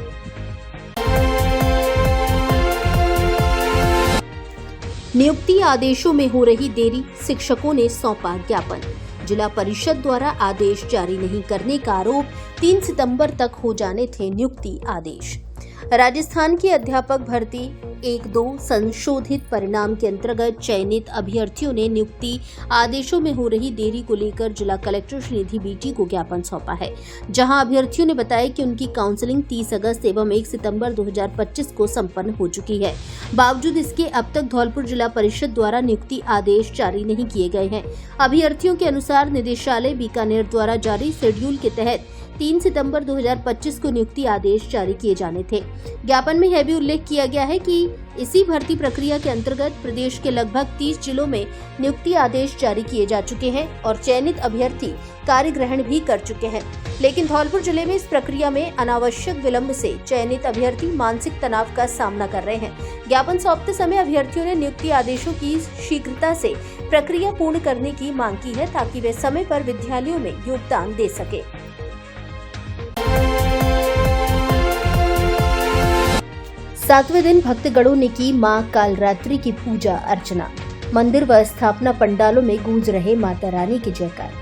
नियुक्ति आदेशों में हो रही देरी, शिक्षकों ने सौंपा ज्ञापन। जिला परिषद द्वारा आदेश जारी नहीं करने का आरोप, 3 सितंबर तक हो जाने थे नियुक्ति आदेश। राजस्थान की अध्यापक भर्ती 1-2 संशोधित परिणाम के अंतर्गत चयनित अभ्यर्थियों ने नियुक्ति आदेशों में हो रही देरी को लेकर जिला कलेक्टर श्रीनिधि बीटी को ज्ञापन सौंपा है, जहां अभ्यर्थियों ने बताया कि उनकी काउंसलिंग 30 अगस्त एवं 1 सितंबर 2025 को संपन्न हो चुकी है। बावजूद इसके अब तक धौलपुर जिला परिषद द्वारा नियुक्ति आदेश जारी नहीं किए गए हैं। अभ्यर्थियों के अनुसार निदेशालय बीकानेर द्वारा जारी शेड्यूल के तहत 3 सितंबर 2025 को नियुक्ति आदेश जारी किए जाने थे। ज्ञापन में यह भी उल्लेख किया गया है कि इसी भर्ती प्रक्रिया के अंतर्गत प्रदेश के लगभग 30 जिलों में नियुक्ति आदेश जारी किए जा चुके हैं और चयनित अभ्यर्थी कार्य ग्रहण भी कर चुके हैं, लेकिन धौलपुर जिले में इस प्रक्रिया में अनावश्यक विलंब से चयनित अभ्यर्थी मानसिक तनाव का सामना कर रहे हैं। ज्ञापन सौंपते समय अभ्यर्थियों ने नियुक्ति आदेशों की शीघ्रता से प्रक्रिया पूर्ण करने की मांग की है, ताकि वे समय पर विद्यालयों में योगदान दे सके। सातवें दिन भक्तगणों ने की मां कालरात्रि की पूजा अर्चना। मंदिर व स्थापना पंडालों में गूंज रहे माता रानी के जयकार।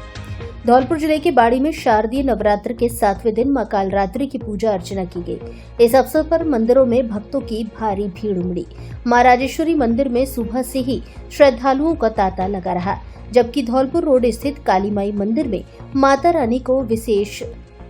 धौलपुर जिले के बाड़ी में शारदीय नवरात्र के 7वें दिन मां कालरात्रि की पूजा अर्चना की गई। इस अवसर पर मंदिरों में भक्तों की भारी भीड़ उमड़ी। मां राजेश्वरी मंदिर में सुबह से ही श्रद्धालुओं का तांता लगा रहा, जबकि धौलपुर रोड स्थित काली माई मंदिर में माता रानी को विशेष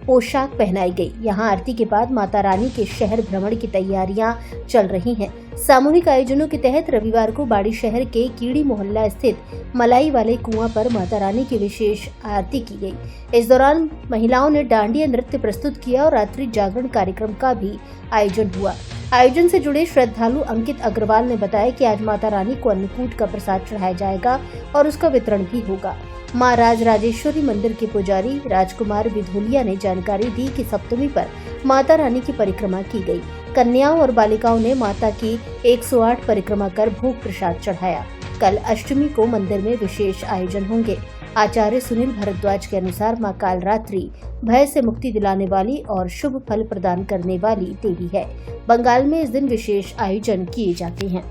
पोशाक पहनाई गई। यहां आरती के बाद माता रानी के शहर भ्रमण की तैयारियां चल रही हैं। सामूहिक आयोजनों के तहत रविवार को बाड़ी शहर के कीड़ी मोहल्ला स्थित मलाई वाले कुआं पर माता रानी की विशेष आरती की गई। इस दौरान महिलाओं ने डांडिया नृत्य प्रस्तुत किया और रात्रि जागरण कार्यक्रम का भी आयोजन हुआ। आयोजन से जुड़े श्रद्धालु अंकित अग्रवाल ने बताया कि आज माता रानी को अन्नकूट का प्रसाद चढ़ाया जाएगा और उसका वितरण भी होगा। मां राज राजेश्वरी मंदिर के पुजारी राजकुमार विधोलिया ने जानकारी दी कि सप्तमी पर माता रानी की परिक्रमा की गई। कन्याओं और बालिकाओं ने माता की 108 परिक्रमा कर भोग प्रसाद चढ़ाया। कल अष्टमी को मंदिर में विशेष आयोजन होंगे। आचार्य सुनील भारद्वाज के अनुसार मां कालरात्रि भय से मुक्ति दिलाने वाली और शुभ फल प्रदान करने वाली देवी है। बंगाल में इस दिन विशेष आयोजन किए जाते हैं।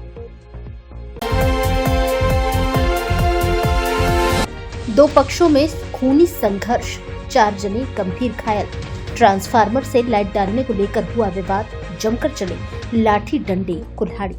दो पक्षों में खूनी संघर्ष, 4 जने गंभीर घायल। ट्रांसफार्मर से लाइट डालने को लेकर हुआ विवाद, जमकर चले लाठी डंडे कुल्हाड़ी।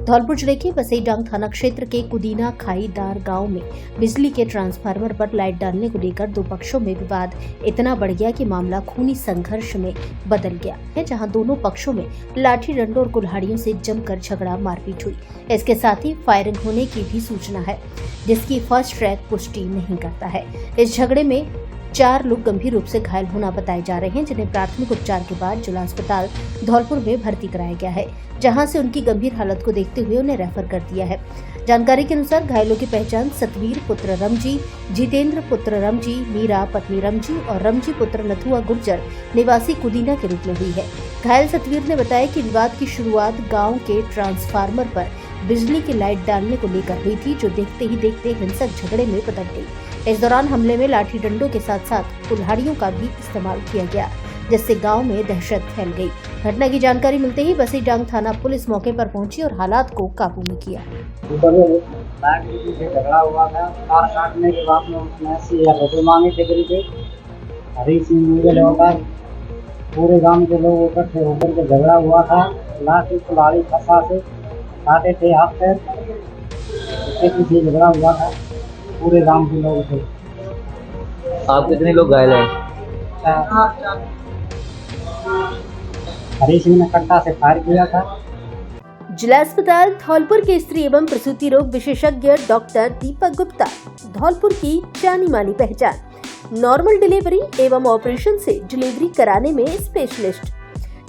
धौलपुर जिले के बसईडांग थाना क्षेत्र के कुदीना खाईदार गांव में बिजली के ट्रांसफार्मर पर लाइट डालने को लेकर दो पक्षों में विवाद इतना बढ़ गया कि मामला खूनी संघर्ष में बदल गया है, जहां दोनों पक्षों में लाठी डंडों और कुल्हाड़ियों से जमकर झगड़ा मारपीट हुई। इसके साथ ही फायरिंग होने की भी सूचना है, जिसकी फर्स्ट ट्रैक पुष्टि नहीं करता है। इस झगड़े में 4 लोग गंभीर रूप से घायल होना बताए जा रहे हैं, जिन्हें प्राथमिक उपचार के बाद जिला अस्पताल धौलपुर में भर्ती कराया गया है, जहां से उनकी गंभीर हालत को देखते हुए उन्हें रेफर कर दिया है। जानकारी के अनुसार घायलों की पहचान सतवीर पुत्र रमजी, जितेंद्र पुत्र रमजी, मीरा पत्नी रमजी और रमजी पुत्र नथुआ गुर्जर निवासी कुदीना के रूप में हुई है। घायल सतवीर ने बताया कि विवाद की शुरुआत गाँव के ट्रांसफार्मर पर बिजली की लाइट डालने को लेकर हुई थी, जो देखते ही देखते हिंसक झगड़े में बदल गई। इस दौरान हमले में लाठी डंडों के साथ साथ कुल्हाड़ियों का भी इस्तेमाल किया गया, जिससे गांव में दहशत फैल गई। घटना की जानकारी मिलते ही बसईडांग थाना पुलिस मौके पर पहुंची और हालात को काबू में किया। झगड़ा हुआ था, कार काटने के बाद में उसने 80,000 रुपये मांगे थे करीब। हरी सिंह मुगल होकर पूरे गांव के लोग इकट्ठे होकर के झगड़ा हुआ था। लाठी कुल्हाड़ी फंसा से काटे थे हाथ पैर, उसके पीछे झगड़ा हुआ था। पूरे गांव के लोग थे। आप कितने लोग घायल हैं? हरी सिंह ने कट्टा से फायर किया था। जिला अस्पताल धौलपुर के स्त्री एवं प्रसूति रोग विशेषज्ञ डॉक्टर दीपक गुप्ता धौलपुर की जानी मानी पहचान। नॉर्मल डिलीवरी एवं ऑपरेशन से डिलीवरी कराने में स्पेशलिस्ट।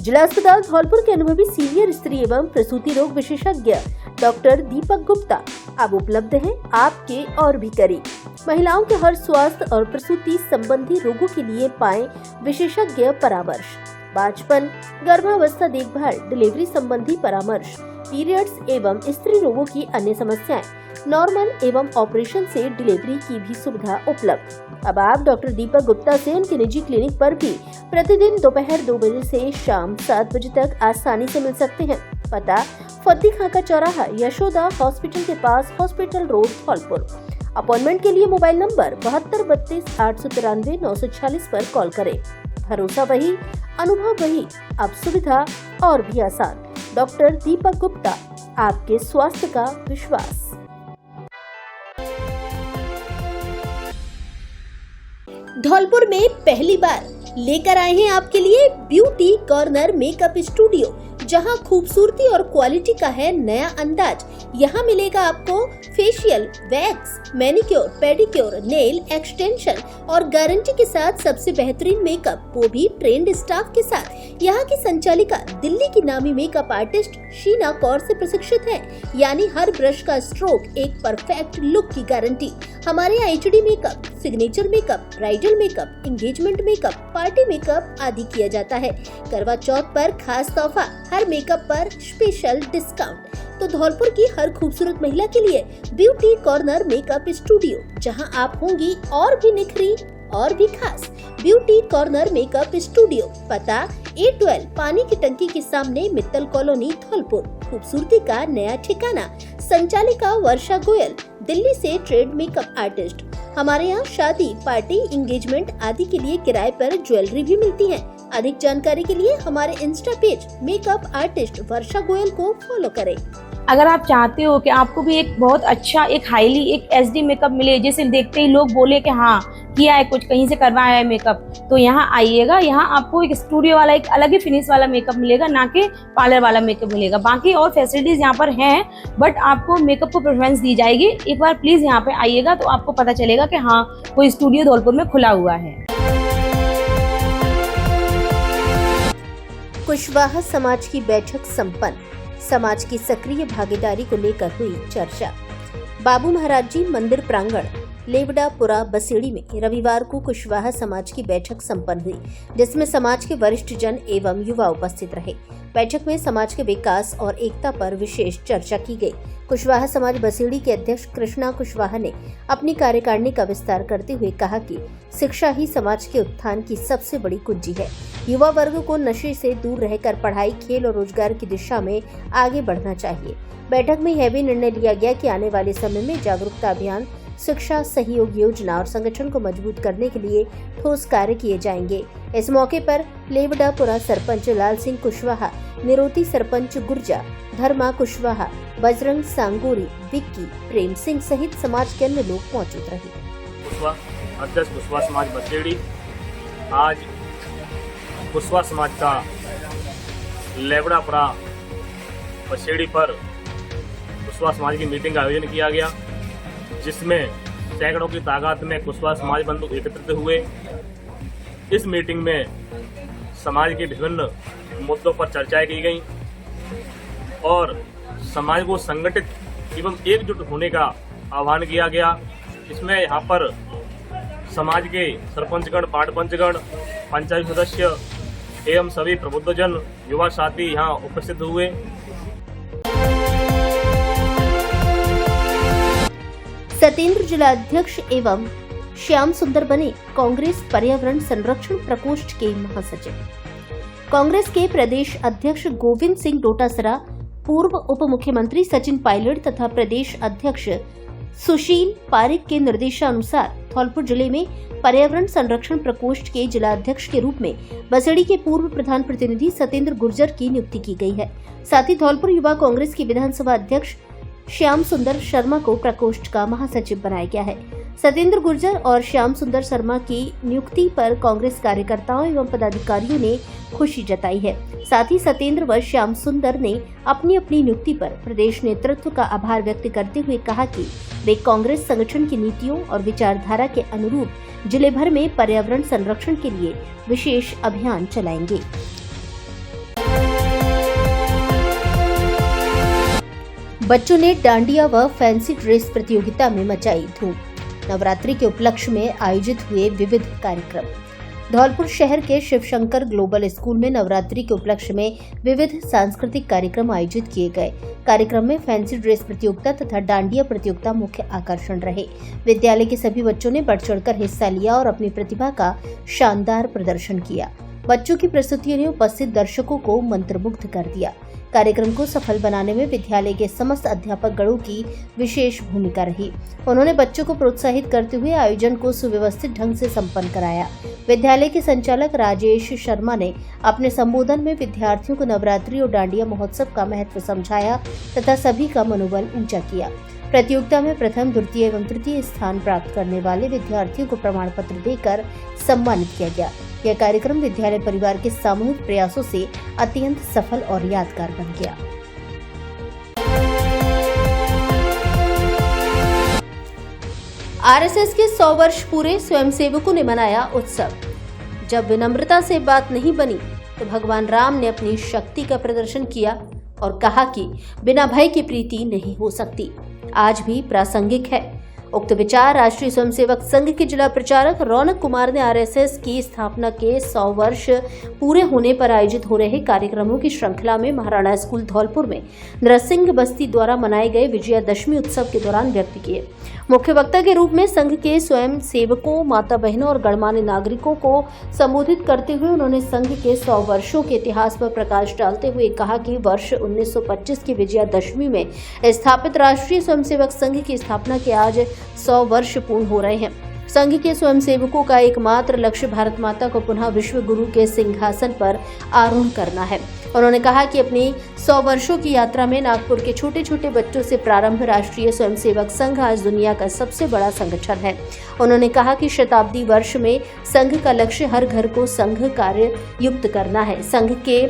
जिला अस्पताल धौलपुर के अनुभवी सीनियर स्त्री एवं प्रसूति रोग विशेषज्ञ डॉक्टर दीपक गुप्ता अब उपलब्ध हैं आपके और भी करीब। महिलाओं के हर स्वास्थ्य और प्रसूति संबंधी रोगों के लिए पाएं विशेषज्ञ परामर्श। बांझपन, गर्भावस्था देखभाल, डिलीवरी संबंधी परामर्श, पीरियड्स एवं स्त्री रोगों की अन्य समस्याएं, नॉर्मल एवं ऑपरेशन से डिलीवरी की भी सुविधा उपलब्ध। अब आप डॉक्टर दीपक गुप्ता से उनके निजी क्लिनिक पर भी प्रतिदिन दोपहर 2 बजे से शाम 7 बजे तक आसानी से मिल सकते हैं। पता फद्दी खाका चौराहा, यशोदा हॉस्पिटल के पास, हॉस्पिटल रोड, धौलपुर। अपॉइंटमेंट के लिए मोबाइल नंबर 72 32 893 946 पर कॉल करें। भरोसा वही, अनुभव वही, अब सुविधा और भी आसान। डॉक्टर दीपक गुप्ता, आपके स्वास्थ्य का विश्वास। धौलपुर में पहली बार लेकर आए हैं आपके लिए ब्यूटी कॉर्नर मेकअप स्टूडियो, जहां खूबसूरती और क्वालिटी का है नया अंदाज। यहाँ मिलेगा आपको facial, wax, manicure, pedicure, nail extension और गारंटी के साथ सबसे बेहतरीन मेकअप, वो भी ट्रेंड स्टाफ के साथ। यहाँ की संचालिका दिल्ली की नामी मेकअप आर्टिस्ट शीना कौर से प्रशिक्षित है, यानी हर ब्रश का स्ट्रोक एक परफेक्ट लुक की गारंटी। हमारे यहाँ HD makeup, signature makeup, bridal makeup, engagement makeup, party makeup आदि किया जाता है। करवा चौथ पर खास तोहफा, हर मेकअप पर स्पेशल डिस्काउंट। तो धौलपुर की हर खूबसूरत महिला के लिए ब्यूटी कॉर्नर मेकअप स्टूडियो, जहां आप होंगी और भी निखरी और भी खास। ब्यूटी कॉर्नर मेकअप स्टूडियो, पता A12 पानी की टंकी के सामने, मित्तल कॉलोनी, धौलपुर। खूबसूरती का नया ठिकाना। संचालिका वर्षा गोयल, दिल्ली से ट्रेड मेकअप आर्टिस्ट। हमारे यहाँ शादी, पार्टी, एंगेजमेंट आदि के लिए किराए पर ज्वेलरी भी मिलती है। अधिक जानकारी के लिए हमारे इंस्टा पेज मेकअप आर्टिस्ट वर्षा गोयल को फॉलो करें। अगर आप चाहते हो कि आपको भी एक बहुत अच्छा, एक हाईली, एक HD मेकअप मिले, जिसे देखते ही लोग बोले कि हाँ किया है, कुछ कहीं से करवाया है मेकअप, तो यहाँ आइएगा। यहाँ आपको एक स्टूडियो वाला, एक अलग ही फिनिश वाला मेकअप मिलेगा, ना कि पार्लर वाला मेकअप मिलेगा। बाकी और फैसिलिटीज यहाँ पर हैं, बट आपको मेकअप को प्रेफरेंस दी जाएगी। एक बार प्लीज यहाँ पे आइएगा तो आपको पता चलेगा कि हाँ कोई स्टूडियो धौलपुर में खुला हुआ है। कुशवाहा समाज की बैठक संपन्न। समाज की सक्रिय भागीदारी को लेकर हुई चर्चा। बाबू महाराज जी मंदिर प्रांगण, लेवडापुरा, बसेड़ी में रविवार को कुशवाहा समाज की बैठक संपन्न हुई, जिसमें समाज के वरिष्ठ जन एवं युवा उपस्थित रहे। बैठक में समाज के विकास और एकता पर विशेष चर्चा की गई। कुशवाहा समाज बसेड़ी के अध्यक्ष कृष्णा कुशवाहा ने अपनी कार्यकारिणी का विस्तार करते हुए कहा कि शिक्षा ही समाज के उत्थान की सबसे बड़ी कुंजी है। युवा वर्ग को नशे से दूर रहकर पढ़ाई, खेल और रोजगार की दिशा में आगे बढ़ना चाहिए। बैठक में यह भी निर्णय लिया गया कि आने वाले समय में जागरूकता अभियान शिक्षा सहयोग योजना और संगठन को मजबूत करने के लिए ठोस कार्य किए जाएंगे। इस मौके पर लेवडापुरा सरपंच लाल सिंह कुशवाहा, निरोती सरपंच गुर्जा, धर्मा कुशवाहा, बजरंग सांगोरी, विक्की, प्रेम सिंह सहित समाज के अन्य लोग मौजूद रहे। अध्यक्ष कुशवाहा समाज बसेड़ी, आज कुशवाहा समाज का लेवड़ापुरा बसेड़ी पर कुशवाहा समाज की मीटिंग का आयोजन किया गया, जिसमें सैकड़ों की तादाद में कुशवाहा समाज बंधु एकत्रित हुए। इस मीटिंग में समाज के विभिन्न मुद्दों पर चर्चाएं की गई और समाज को संगठित एवं एकजुट होने का आह्वान किया गया। इसमें यहाँ पर समाज के सरपंचगण, वार्ड पंचगण, पंचायत सदस्य एवं सभी प्रबुद्धजन, युवा साथी यहाँ उपस्थित हुए। सतेंद्र जिलाध्यक्ष एवं श्याम सुंदर बने कांग्रेस पर्यावरण संरक्षण प्रकोष्ठ के महासचिव। कांग्रेस के प्रदेश अध्यक्ष गोविंद सिंह डोटासरा, पूर्व उप मुख्यमंत्री सचिन पायलट तथा प्रदेश अध्यक्ष सुशील पारिक के निर्देशानुसार धौलपुर जिले में पर्यावरण संरक्षण प्रकोष्ठ के जिलाध्यक्ष के रूप में बसेड़ी के पूर्व प्रधान प्रतिनिधि सतेंद्र गुर्जर की नियुक्ति की गई है। साथ ही धौलपुर युवा कांग्रेस के विधानसभा अध्यक्ष श्याम सुंदर शर्मा को प्रकोष्ठ का महासचिव बनाया गया है। सतेंद्र गुर्जर और श्याम सुंदर शर्मा की नियुक्ति पर कांग्रेस कार्यकर्ताओं एवं पदाधिकारियों ने खुशी जताई है। साथ ही सतेंद्र व श्याम सुंदर ने अपनी अपनी नियुक्ति पर प्रदेश नेतृत्व का आभार व्यक्त करते हुए कहा कि वे कांग्रेस संगठन की नीतियों और विचारधारा के अनुरूप जिले भर में पर्यावरण संरक्षण के लिए विशेष अभियान चलाएंगे। बच्चों ने डांडिया व फैंसी ड्रेस प्रतियोगिता में मचाई धूम। नवरात्रि के उपलक्ष्य में आयोजित हुए विविध कार्यक्रम। धौलपुर शहर के शिवशंकर ग्लोबल स्कूल में नवरात्रि के उपलक्ष्य में विविध सांस्कृतिक कार्यक्रम आयोजित किए गए। कार्यक्रम में फैंसी ड्रेस प्रतियोगिता तथा डांडिया प्रतियोगिता मुख्य आकर्षण रहे। विद्यालय के सभी बच्चों ने बढ़ चढ़कर हिस्सा लिया और अपनी प्रतिभा का शानदार प्रदर्शन किया। बच्चों की प्रस्तुतियों ने उपस्थित दर्शकों को मंत्रमुग्ध कर दिया। कार्यक्रम को सफल बनाने में विद्यालय के समस्त अध्यापक गणों की विशेष भूमिका रही। उन्होंने बच्चों को प्रोत्साहित करते हुए आयोजन को सुव्यवस्थित ढंग से संपन्न कराया। विद्यालय के संचालक राजेश शर्मा ने अपने संबोधन में विद्यार्थियों को नवरात्रि और डांडिया महोत्सव का महत्व समझाया तथा सभी का मनोबल ऊंचा किया। प्रतियोगिता में प्रथम, द्वितीय एवं तृतीय स्थान प्राप्त करने वाले विद्यार्थियों को प्रमाण पत्र देकर सम्मानित किया गया। यह कार्यक्रम विद्यालय परिवार के सामूहिक प्रयासों से अत्यंत सफल और यादगार बन गया। आरएसएस के 100 वर्ष पूरे, स्वयंसेवकों ने मनाया उत्सव। जब विनम्रता से बात नहीं बनी तो भगवान राम ने अपनी शक्ति का प्रदर्शन किया और कहा कि बिना भय की प्रीति नहीं हो सकती। आज भी प्रासंगिक है। उक्त विचार राष्ट्रीय स्वयंसेवक संघ के जिला प्रचारक रौनक कुमार ने आरएसएस की स्थापना के 100 वर्ष पूरे होने पर आयोजित हो रहे कार्यक्रमों की श्रृंखला में महाराणा स्कूल धौलपुर में नरसिंह बस्ती द्वारा मनाए गए विजयादशमी उत्सव के दौरान व्यक्त किए। मुख्य वक्ता के रूप में संघ के स्वयं सेवकों, माता बहनों और गणमान्य नागरिकों को संबोधित करते हुए उन्होंने संघ के 100 वर्षों के इतिहास पर प्रकाश डालते हुए कहा कि वर्ष 1925 की विजयादशमी में स्थापित राष्ट्रीय स्वयंसेवक संघ की स्थापना के आज 100 वर्ष पूर्ण हो रहे हैं। संघ के स्वयंसेवकों का एकमात्र लक्ष्य भारत माता को पुनः विश्व गुरु के सिंहासन पर आरूढ़ करना है। उन्होंने कहा कि अपनी 100 वर्षों की यात्रा में नागपुर के छोटे छोटे बच्चों से प्रारंभ राष्ट्रीय स्वयंसेवक संघ आज दुनिया का सबसे बड़ा संगठन है। उन्होंने कहा कि शताब्दी वर्ष में संघ का लक्ष्य हर घर को संघ कार्य युक्त करना है। संघ के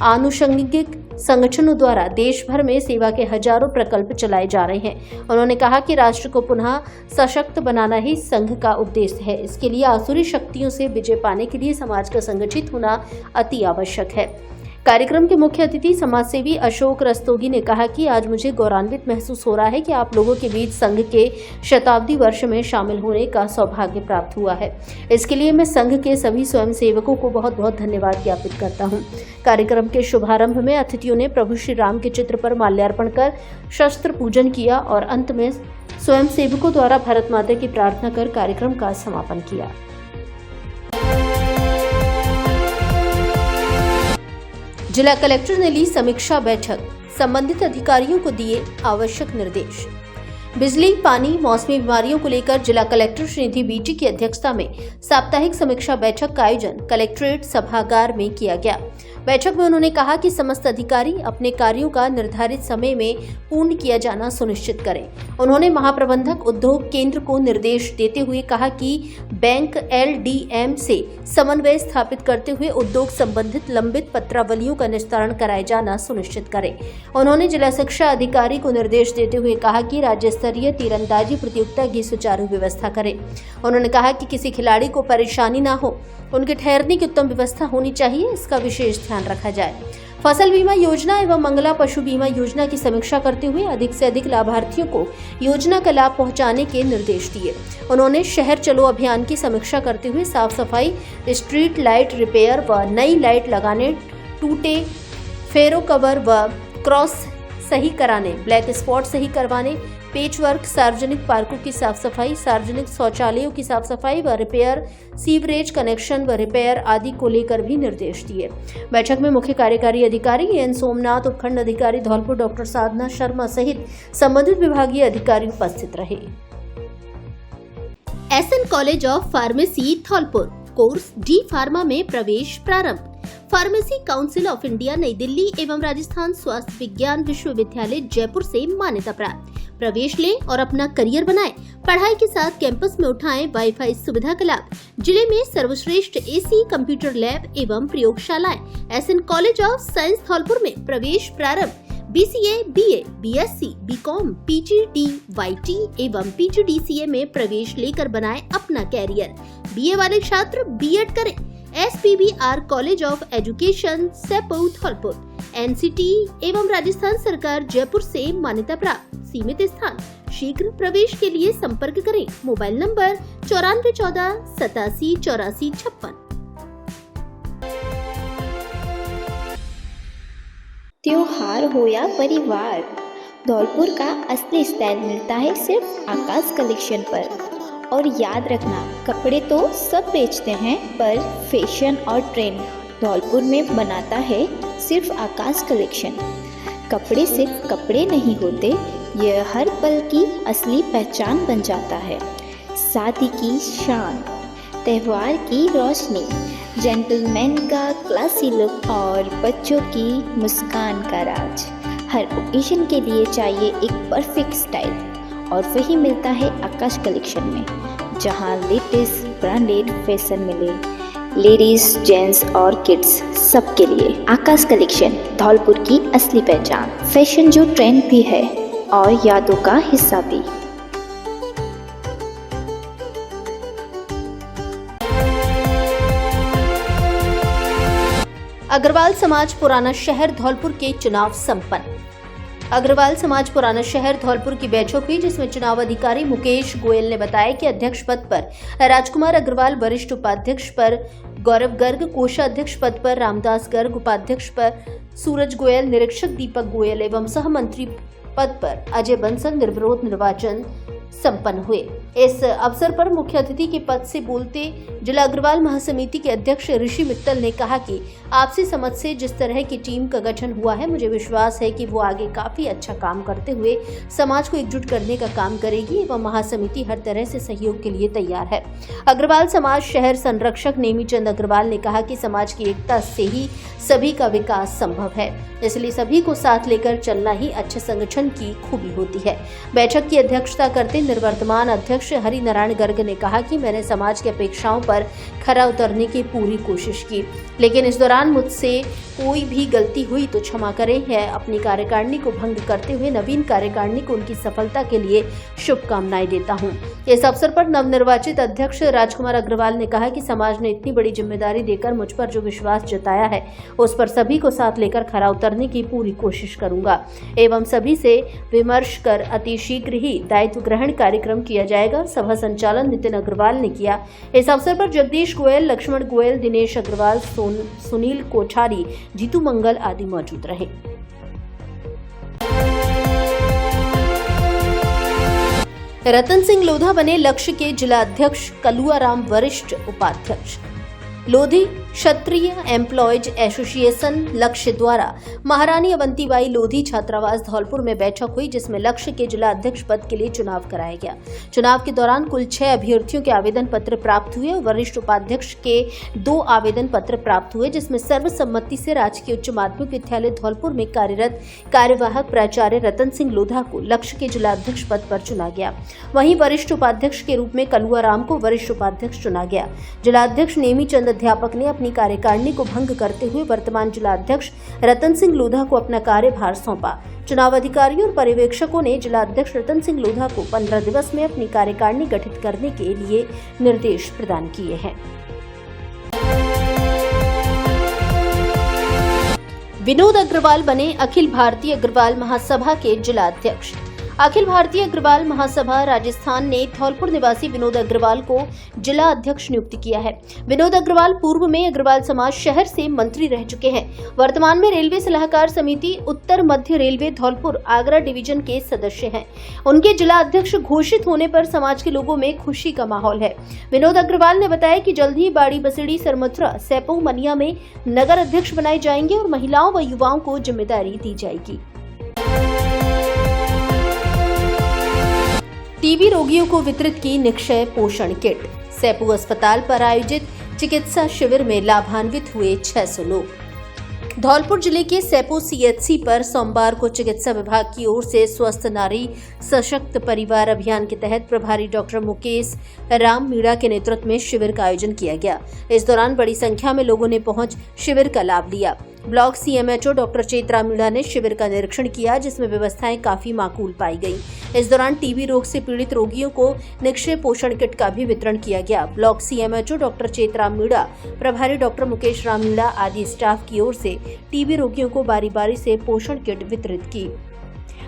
आनुषंगिक संगठनों द्वारा देश भर में सेवा के हजारों प्रकल्प चलाए जा रहे हैं। उन्होंने कहा कि राष्ट्र को पुनः सशक्त बनाना ही संघ का उद्देश्य है। इसके लिए आसुरी शक्तियों से विजय पाने के लिए समाज का संगठित होना अति आवश्यक है। कार्यक्रम के मुख्य अतिथि समाजसेवी अशोक रस्तोगी ने कहा कि आज मुझे गौरवान्वित महसूस हो रहा है कि आप लोगों के बीच संघ के शताब्दी वर्ष में शामिल होने का सौभाग्य प्राप्त हुआ है। इसके लिए मैं संघ के सभी स्वयंसेवकों को बहुत बहुत धन्यवाद ज्ञापित करता हूं। कार्यक्रम के शुभारंभ में अतिथियों ने प्रभु श्री राम के चित्र पर माल्यार्पण कर शस्त्र पूजन किया और अंत में स्वयंसेवकों द्वारा भारत माता की प्रार्थना कर कार्यक्रम का समापन किया। जिला कलेक्टर ने ली समीक्षा बैठक, संबंधित अधिकारियों को दिए आवश्यक निर्देश। बिजली, पानी, मौसमी बीमारियों को लेकर जिला कलेक्टर श्रीनिधि बीटी की अध्यक्षता में साप्ताहिक समीक्षा बैठक का आयोजन कलेक्ट्रेट सभागार में किया गया। बैठक में उन्होंने कहा कि समस्त अधिकारी अपने कार्यों का निर्धारित समय में पूर्ण किया जाना सुनिश्चित करें। उन्होंने महाप्रबंधक उद्योग केंद्र को निर्देश देते हुए कहा कि बैंक LDM से समन्वय स्थापित करते हुए उद्योग संबंधित लंबित पत्रावलियों का निस्तारण कराया जाना सुनिश्चित करें। उन्होंने जिला शिक्षा अधिकारी को निर्देश देते हुए कहा कि राज्य स्तरीय तीरंदाजी प्रतियोगिता की सुचारू व्यवस्था करें। उन्होंने कहा कि किसी खिलाड़ी को परेशानी न हो, उनके ठहरने की उत्तम व्यवस्था होनी चाहिए, इसका विशेष ध्यान रखा जाए। फसल बीमा योजना एवं मंगला पशु बीमा योजना की समीक्षा करते हुए अधिक से अधिक लाभार्थियों को योजना का लाभ पहुंचाने के निर्देश दिए। उन्होंने शहर चलो अभियान की समीक्षा करते हुए साफ सफाई, स्ट्रीट लाइट रिपेयर व नई लाइट लगाने, टूटे फेरो कवर व क्रॉस सही कराने, ब्लैक स्पॉट सही करवाने, पेचवर्क, सार्वजनिक पार्कों की साफ सफाई, सार्वजनिक शौचालयों की साफ सफाई व रिपेयर, सीवरेज कनेक्शन व रिपेयर आदि को लेकर भी निर्देश दिए। बैठक में मुख्य कार्यकारी अधिकारी एन सोमनाथ, उपखंड अधिकारी धौलपुर डॉक्टर साधना शर्मा सहित संबंधित विभागीय अधिकारी उपस्थित रहे। SN college of pharmacy Dholpur course D pharma में प्रवेश प्रारंभ। फार्मेसी काउंसिल ऑफ इंडिया नई दिल्ली एवं राजस्थान स्वास्थ्य विज्ञान विश्वविद्यालय जयपुर से मान्यता प्राप्त। प्रवेश लें और अपना करियर बनाएं। पढ़ाई के साथ कैंपस में उठाएं वाईफाई सुविधा का लाभ। जिले में सर्वश्रेष्ठ AC कंप्यूटर लैब एवं प्रयोगशालाएं। SN college of science Dholpur में प्रवेश प्रारंभ। BCA, BA, BSc, BCom, PGDYT एवं PGDCA में प्रवेश लेकर बनाएं अपना कैरियर। BA वाले छात्र B.Ed करें। SPBR college of education Sepau Dholpur NCT एवं राजस्थान सरकार जयपुर से मान्यता प्राप्त। सीमित स्थान। शीघ्र प्रवेश के लिए संपर्क करें। Mobile number 9414 87 84 56। त्योहार हो या परिवार, धौलपुर का असली स्टाइल मिलता है सिर्फ आकाश कलेक्शन पर। और याद रखना, कपड़े तो सब बेचते हैं पर फैशन और ट्रेंड धौलपुर में बनाता है सिर्फ आकाश कलेक्शन। कपड़े सिर्फ कपड़े नहीं होते, यह हर पल की असली पहचान बन जाता है। शादी की शान, त्यौहार की रोशनी, जेंटलमैन का क्लासी लुक और बच्चों की मुस्कान का राज। हर ओकेजन के लिए चाहिए एक परफेक्ट स्टाइल और वही मिलता है आकाश कलेक्शन में, जहां लेटेस्ट ब्रांडेड फैशन मिले लेडीज, जेंट्स और किड्स सबके लिए। आकाश कलेक्शन धौलपुर की असली पहचान, फैशन जो ट्रेंड भी है और यादों का हिस्सा भी। अग्रवाल समाज पुराना शहर धौलपुर के चुनाव संपन्न। अग्रवाल समाज पुराना शहर धौलपुर की बैठक हुई, जिसमें चुनाव अधिकारी मुकेश गोयल ने बताया कि अध्यक्ष पद पर राजकुमार अग्रवाल, वरिष्ठ उपाध्यक्ष पर गौरव गर्ग, कोषाध्यक्ष पद पर रामदास गर्ग, उपाध्यक्ष पर सूरज गोयल, निरीक्षक दीपक गोयल एवं सहमंत्री पद पर अजय बंसल निर्विरोध निर्वाचन संपन्न हुए। इस अवसर पर मुख्य अतिथि के पद से बोलते जिला अग्रवाल महासमिति के अध्यक्ष ऋषि मित्तल ने कहा कि आपसी समझ से जिस तरह की टीम का गठन हुआ है, मुझे विश्वास है कि वो आगे काफी अच्छा काम करते हुए समाज को एकजुट करने का काम करेगी एवं महासमिति हर तरह से सहयोग के लिए तैयार है। अग्रवाल समाज शहर संरक्षक नेमीचंद अग्रवाल ने कहा कि समाज की एकता से ही सभी का विकास संभव है, इसलिए सभी को साथ लेकर चलना ही अच्छे संगठन की खूबी होती है। बैठक की अध्यक्षता करते निवर्तमान अध्यक्ष हरि नारायण गर्ग ने कहा कि मैंने समाज की अपेक्षाओं पर खरा उतरने की पूरी कोशिश की, लेकिन इस दौरान मुझसे कोई भी गलती हुई तो क्षमा करें। है अपनी कार्यकारिणी को भंग करते हुए नवीन कार्यकारिणी को उनकी सफलता के लिए शुभकामनाएं देता हूं। इस अवसर पर नवनिर्वाचित अध्यक्ष राजकुमार अग्रवाल ने कहा कि समाज ने इतनी बड़ी जिम्मेदारी देकर मुझ पर जो विश्वास जताया है, उस पर सभी को साथ लेकर खरा उतरने की पूरी कोशिश करूंगा एवं सभी से विमर्श कर अति शीघ्र ही दायित्व ग्रहण कार्यक्रम किया जाएगा। सभा संचालन नितिन अग्रवाल ने किया। इस अवसर पर जगदीश गोयल, लक्ष्मण गोयल, दिनेश अग्रवाल, सुनील कोठारी, जीतू मंगल आदि मौजूद रहे। रतन सिंह लोधा बने लक्ष्य के जिला अध्यक्ष, कलुआ राम वरिष्ठ उपाध्यक्ष। लोधी क्षत्रिय एम्प्लॉयज एसोसिएशन लक्ष्य द्वारा महारानी अवंतीबाई लोधी छात्रावास धौलपुर में बैठक हुई, जिसमें लक्ष्य के जिला अध्यक्ष पद के लिए चुनाव कराया गया। चुनाव के दौरान कुल 6 अभ्यर्थियों के आवेदन पत्र प्राप्त हुए और वरिष्ठ उपाध्यक्ष के 2 आवेदन पत्र प्राप्त हुए, जिसमें सर्वसम्मति से राजकीय उच्च माध्यमिक विद्यालय धौलपुर में कार्यरत कार्यवाहक प्राचार्य रतन सिंह लोधा को लक्ष्य के जिला अध्यक्ष पद पर चुना गया। वहीं वरिष्ठ उपाध्यक्ष के रूप में कलुआ राम को वरिष्ठ उपाध्यक्ष चुना गया। जिला अध्यक्ष नेमी चंद अध्यापक ने अपनी कार्यकारिणी को भंग करते हुए वर्तमान जिला अध्यक्ष रतन सिंह लोधा को अपना कार्यभार सौंपा। चुनाव अधिकारियों और पर्यवेक्षकों ने जिला अध्यक्ष रतन सिंह लोधा को 15 दिवस में अपनी कार्यकारिणी गठित करने के लिए निर्देश प्रदान किए हैं। विनोद अग्रवाल बने अखिल भारतीय अग्रवाल महासभा के जिला अध्यक्ष। अखिल भारतीय अग्रवाल महासभा राजस्थान ने धौलपुर निवासी विनोद अग्रवाल को जिला अध्यक्ष नियुक्त किया है। विनोद अग्रवाल पूर्व में अग्रवाल समाज शहर से मंत्री रह चुके हैं। वर्तमान में रेलवे सलाहकार समिति उत्तर मध्य रेलवे धौलपुर आगरा डिवीजन के सदस्य हैं। उनके जिला अध्यक्ष घोषित होने पर समाज के लोगों में खुशी का माहौल है। विनोद अग्रवाल ने बताया कि जल्द ही बाड़ी बसेड़ी सरमथुरा सैपो मनिया में नगर अध्यक्ष बनाए जाएंगे और महिलाओं व युवाओं को जिम्मेदारी दी जाएगी। टीबी रोगियों को वितरित की निक्षय पोषण किट। सैपू अस्पताल पर आयोजित चिकित्सा शिविर में लाभान्वित हुए 600 लोग। धौलपुर जिले के सैपू सीएचसी पर सोमवार को चिकित्सा विभाग की ओर से स्वस्थ नारी सशक्त परिवार अभियान के तहत प्रभारी डॉक्टर मुकेश राम मीणा के नेतृत्व में शिविर का आयोजन किया गया। इस दौरान बड़ी संख्या में लोगों ने पहुंच शिविर का लाभ लिया। ब्लॉक सीएमएचओ डॉक्टर चेतरा मीणा ने शिविर का निरीक्षण किया, जिसमें व्यवस्थाएं काफी माकूल पाई गई। इस दौरान टीबी रोग से पीड़ित रोगियों को निक्षय पोषण किट का भी वितरण किया गया। ब्लॉक सीएमएचओ डॉक्टर चेतरा मीणा, प्रभारी डॉक्टर मुकेश राम मीणा आदि स्टाफ की ओर से टीबी रोगियों को बारी बारी से पोषण किट वितरित की।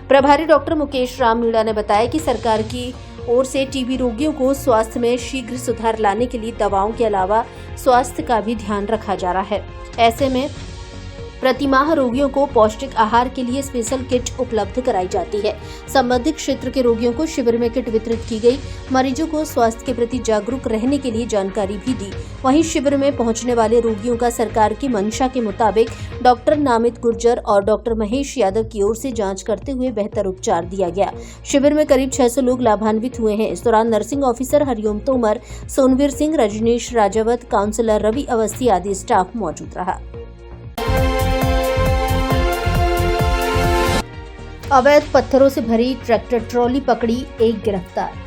प्रभारी डॉक्टर मुकेश राम मीणा ने बताया कि सरकार की ओर से टीबी रोगियों को स्वास्थ्य में शीघ्र सुधार लाने के लिए दवाओं के अलावा स्वास्थ्य का भी ध्यान रखा जा रहा है। ऐसे में प्रतिमाह रोगियों को पौष्टिक आहार के लिए स्पेशल किट उपलब्ध कराई जाती है। संबंधित क्षेत्र के रोगियों को शिविर में किट वितरित की गई। मरीजों को स्वास्थ्य के प्रति जागरूक रहने के लिए जानकारी भी दी। वहीं शिविर में पहुंचने वाले रोगियों का सरकार की मंशा के मुताबिक डॉक्टर नामित गुर्जर और डॉक्टर महेश यादव की ओर से जांच करते हुए बेहतर उपचार दिया गया। शिविर में करीब 600 लोग लाभान्वित हुए हैं। इस दौरान nursing officer Hariom Tomar, Sonveer Singh, Rajnish Rajawat, counsellor Ravi Awasthi आदि स्टाफ मौजूद रहा। अवैध पत्थरों से भरी ट्रैक्टर ट्रॉली पकड़ी, एक गिरफ्तार।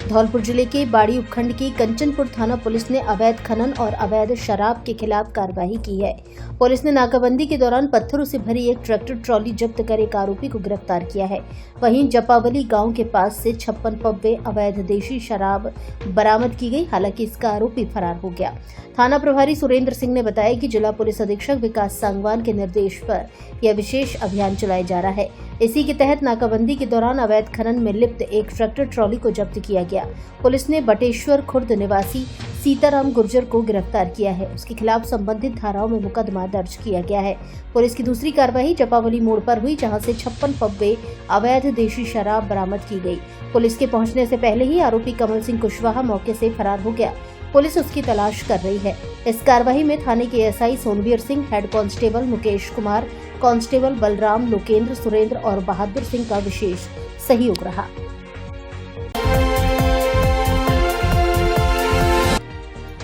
धौलपुर जिले के बाड़ी उपखंड की कंचनपुर थाना पुलिस ने अवैध खनन और अवैध शराब के खिलाफ कार्रवाई की है। पुलिस ने नाकाबंदी के दौरान पत्थरों से भरी एक ट्रैक्टर ट्रॉली जब्त कर एक आरोपी को गिरफ्तार किया है। वहीं जपावली गांव के पास से 56 पब्बे अवैध देशी शराब बरामद की गई। हालांकि इसका आरोपी फरार हो गया। थाना प्रभारी सुरेंद्र सिंह ने बताया कि जिला पुलिस अधीक्षक विकास सांगवान के निर्देश पर यह विशेष अभियान चलाया जा रहा है। इसी के तहत नाकाबंदी के दौरान अवैध खनन में लिप्त एक ट्रैक्टर ट्रॉली को जब्त किया गया। पुलिस ने बटेश्वर खुर्द निवासी सीताराम गुर्जर को गिरफ्तार किया है। उसके खिलाफ संबंधित धाराओं में मुकदमा दर्ज किया गया है। पुलिस की दूसरी कार्रवाई जपावली मोड़ पर हुई, जहां से 56 पब्बे अवैध देशी शराब बरामद की गई। पुलिस के पहुंचने से पहले ही आरोपी कमल सिंह कुशवाहा मौके से फरार हो गया। पुलिस उसकी तलाश कर रही है। इस कार्रवाई में थाने के SI Sonveer Singh, head constable Mukesh Kumar, constable Balram, Lokendra, Surendra और बहादुर सिंह का विशेष सहयोग रहा।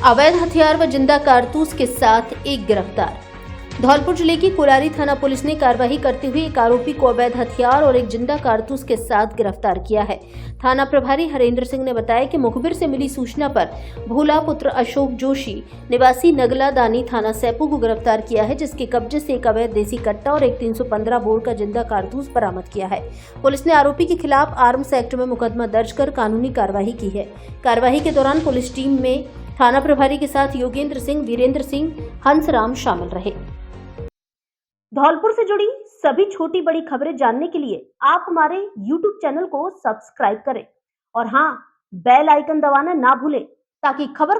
अवैध हथियार व जिंदा कारतूस के साथ एक गिरफ्तार। धौलपुर जिले की कोलारी थाना पुलिस ने कार्रवाई करते हुए एक आरोपी को अवैध हथियार और एक जिंदा कारतूस के साथ गिरफ्तार किया है। थाना प्रभारी हरेंद्र सिंह ने बताया कि मुखबिर से मिली सूचना पर भोला पुत्र अशोक जोशी निवासी नगला दानी थाना सैपू को गिरफ्तार किया है, जिसके कब्जे से एक अवैध देसी कट्टा और एक 315 बोर का जिंदा कारतूस बरामद किया है। पुलिस ने आरोपी के खिलाफ आर्म्स एक्ट में मुकदमा दर्ज कर कानूनी कार्रवाई की है। कार्रवाई के दौरान पुलिस टीम में थाना प्रभारी के साथ योगेंद्र सिंह, वीरेंद्र सिंह, हंसराम शामिल रहे। धौलपुर से जुड़ी सभी छोटी बड़ी खबरें जानने के लिए आप हमारे YouTube चैनल को सब्सक्राइब करें और हाँ, बेल आइकन दबाना ना भूलें ताकि खबर